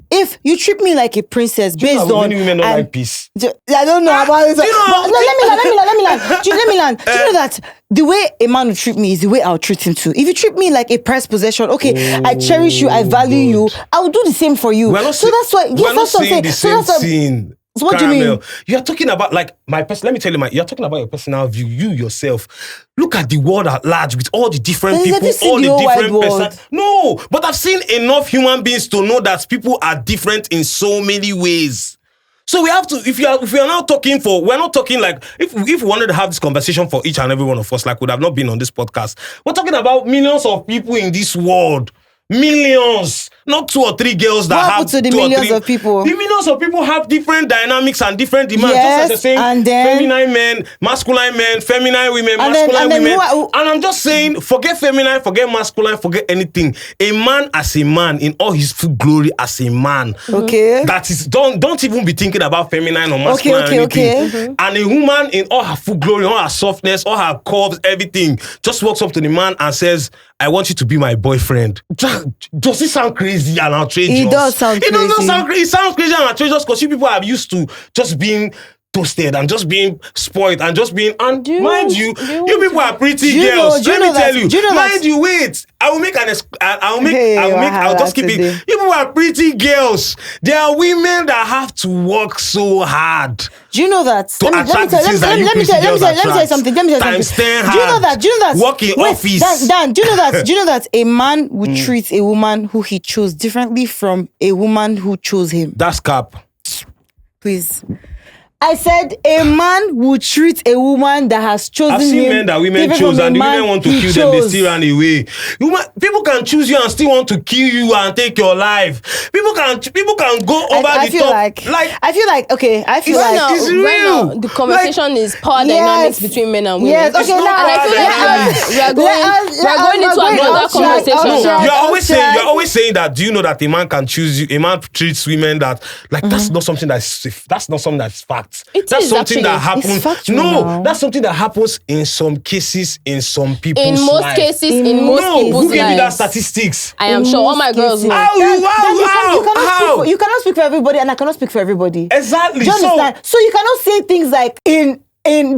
If you treat me like a princess based on many women don't like peace. I don't know about this. Let me land. Do you know that the way a man will treat me is the way I'll treat him too? If you treat me like a prized possession, okay, I cherish you, I value you, I will do the same for you. So that's why. Yes, that's what I'm saying. So what Caramel, do you mean? You're talking about like my person. Let me tell you, you're talking about your personal view, you yourself. Look at the world at large with all the different people, all the different persons. No, but I've seen enough human beings to know that people are different in so many ways. So we have to, if we are now talking we're not talking like, if we wanted to have this conversation for each and every one of us, like would have not been on this podcast. We're talking about millions of people in this world. Millions. Not 2 or 3 girls that What have happened to the 2 or millions 3 of people? The millions of people have different dynamics and different demands. Yes, Just as they're saying, and then- feminine men, masculine men, feminine women, And then- masculine and then women. who- And I'm just saying, forget feminine, forget masculine, forget anything. A man as a man in all his full glory as a man. Okay. That is, don't even be thinking about feminine or masculine or anything. And a woman in all her full glory, all her softness, all her curves, everything, just walks up to the man and says, I want you to be my boyfriend. Does it sound crazy and outrageous? It does sound crazy. It does not sound crazy. It sounds crazy and outrageous because you people are used to just being toasted and just being spoiled and just being, and mind you people are pretty girls. Let me tell you. Mind you, wait. I'll just keep it. You people are pretty girls. There are women that have to work so hard. Do you know that? To attract the things that you pretty girls attract. Let me tell you something. Times 10 hard. Do you know that? Work in office. Dan, do you know that? Do you know that a man would treat a woman who he chose differently from a woman who chose him? That's cap. Please. I said a man would treat a woman that has chosen him. I've seen men that women different chose from and the a man women want to he kill them, they chose. still run away. People can choose you and still want to kill you and take your life. People can go over I the feel top. I feel like it's Right real. now, the conversation is power dynamics between men and women. Yes, okay, not now And I feel like we are going into another conversation now. You're always saying that. Do you know that a man can choose you? A man treats women that that's not something that's fact. is That's something actually. that happens. It's factual No, now. that's something that happens in some cases, in some people's In most life. cases, in most No, people's who gave you that lives. statistics? I am sure all my girls know. You cannot speak for everybody, and I cannot speak for everybody. Exactly. Do you understand? So you cannot say things like in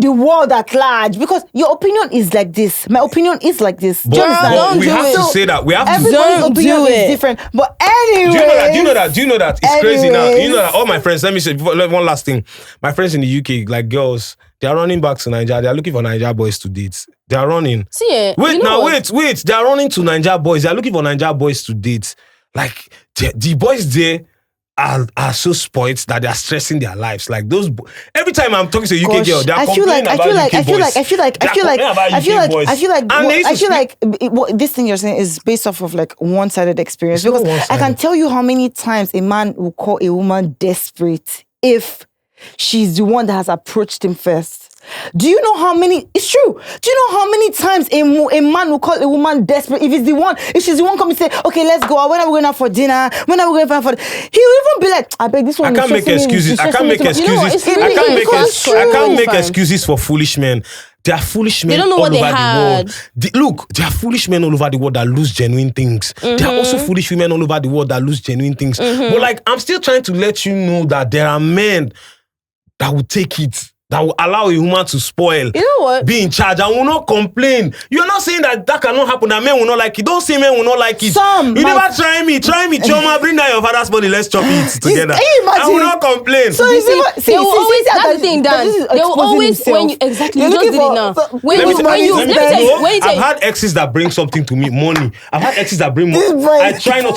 the world at large, because your opinion is like this. My opinion is like this. Do you understand? don't we do have it. to say that. We have to. Everybody's Don't opinion do is it. different. But anyway, Do you know that? It's crazy now. You know that Anyways. all my friends, let me say one last thing. My friends in the UK, like girls, they are running back to Nigeria. They are looking for Nigeria boys to date. They are running. See, Wait, you know now, what? wait. They are running to Nigeria boys. They are looking for Nigeria boys to date. Like, the boys there are so spoiled that they are stressing their lives. Like, those, every time I'm talking to a UK girl, they are complaining about UK boys. This thing you're saying is based off of like one-sided experience. It's not Because I one-sided. can tell you how many times a man will call a woman desperate if she's the one that has approached him first. Do you know how many? It's true. Do you know how many times a man will call a woman desperate if she's the one coming and say, okay, let's go. When are we going out for dinner? When are we going out for? He will even be like, I beg this one. I can't make excuses. I can't make excuses. I can't make excuses for foolish men. There are foolish men They don't know all what they over the had. world. Look, there are foolish men all over the world that lose genuine things. There are also foolish women all over the world that lose genuine things. But like, I'm still trying to let you know that there are men that will take it, that will allow a woman to spoil, You know what? be in charge, and will not complain. You're not saying that cannot happen, that men will not like it. Don't say men will not like it. You never try me, Choma, bring down your father's body, let's chop it together. Can you imagine? I will not complain. So They will always, that's the thing, Dan. They will always, when you, exactly, you just did it now. When you I've had exes that bring something to me, money. I've had exes that bring money. I try not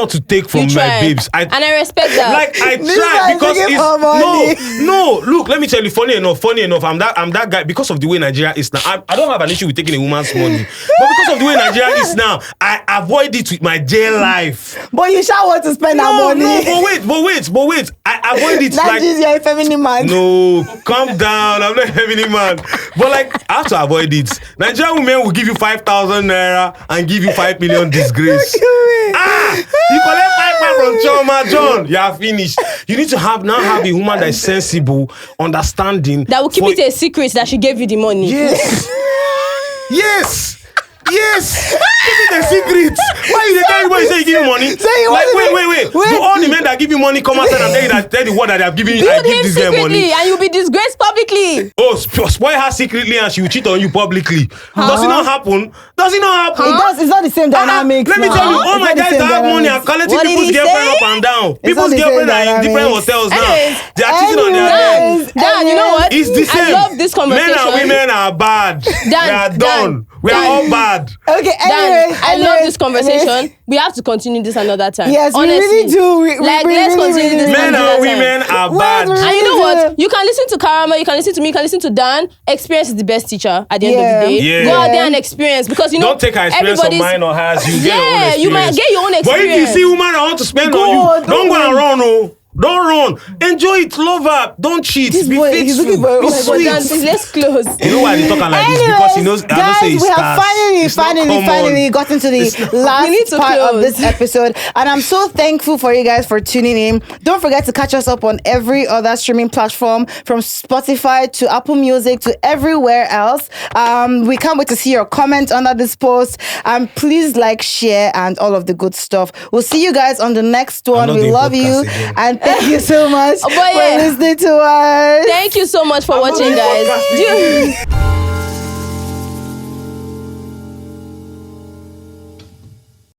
to take. From my babes. And I respect that. Like, I This try guy because taking it's for money. no. Look, let me tell you. Funny enough, I'm that guy because of the way Nigeria is now. I don't have an issue with taking a woman's money, but because of the way Nigeria is now, I avoid it with my jail life. But you shall want to spend that money. But wait. I avoid it. That like, is your feminine man. no, calm down. I'm not a feminine man. But like, I have to avoid it. Nigerian women will give you 5,000 naira and give you 5 million disgrace. You collect 5 pounds from Choma, John. You are finished. You need to have a woman that is sensible, understanding. That will keep it a secret that she gave you the money. Yes. Keep it a secret. Why you tell everybody say you give you money? Wait. Do all the men that give you money come outside and tell the word that they have given you? I Build give him this girl money. secretly and you'll be disgraced publicly. Oh, spoil her secretly and she will cheat on you publicly. Does it not happen? It's not the same dynamic. Let me tell you, all my guys that have money are collecting What did people's he girlfriend say? up and down. It's People's not the girlfriend same are in different dynamics. hotels now. Anyways, They are cheating on their men. Dan, you know what? It's the same. I love this conversation. Men and women are bad. We are done. We are all bad. Okay, Dan, I love this conversation. We have to continue this another time. Yes, honestly. we really do. Let's continue this Men another and time. women are bad. And you know what? You can listen to Caramel, you can listen to me, you can listen to Dan. Experience is the best teacher at the end of the day. Yeah. Go out there and experience because don't take her experience of mine or hers. You get your own experience. You might get your own experience. But if you see woman that want to spend on you, don't go and run, oh. Don't run. Enjoy it. Love her. Don't cheat. Be faithful. Be sweet. Let's close. You know why they talking like this? Because he knows. Guys, we have finally gotten to the last part of this episode, and I'm so thankful for you guys for tuning in. Don't forget to catch us up on every other streaming platform, from Spotify to Apple Music to everywhere else. We can't wait to see your comment under this post, and please like, share, and all of the good stuff. We'll see you guys on the next one. We love you again. And thank you so much for listening to us. Thank you so much for watching, guys.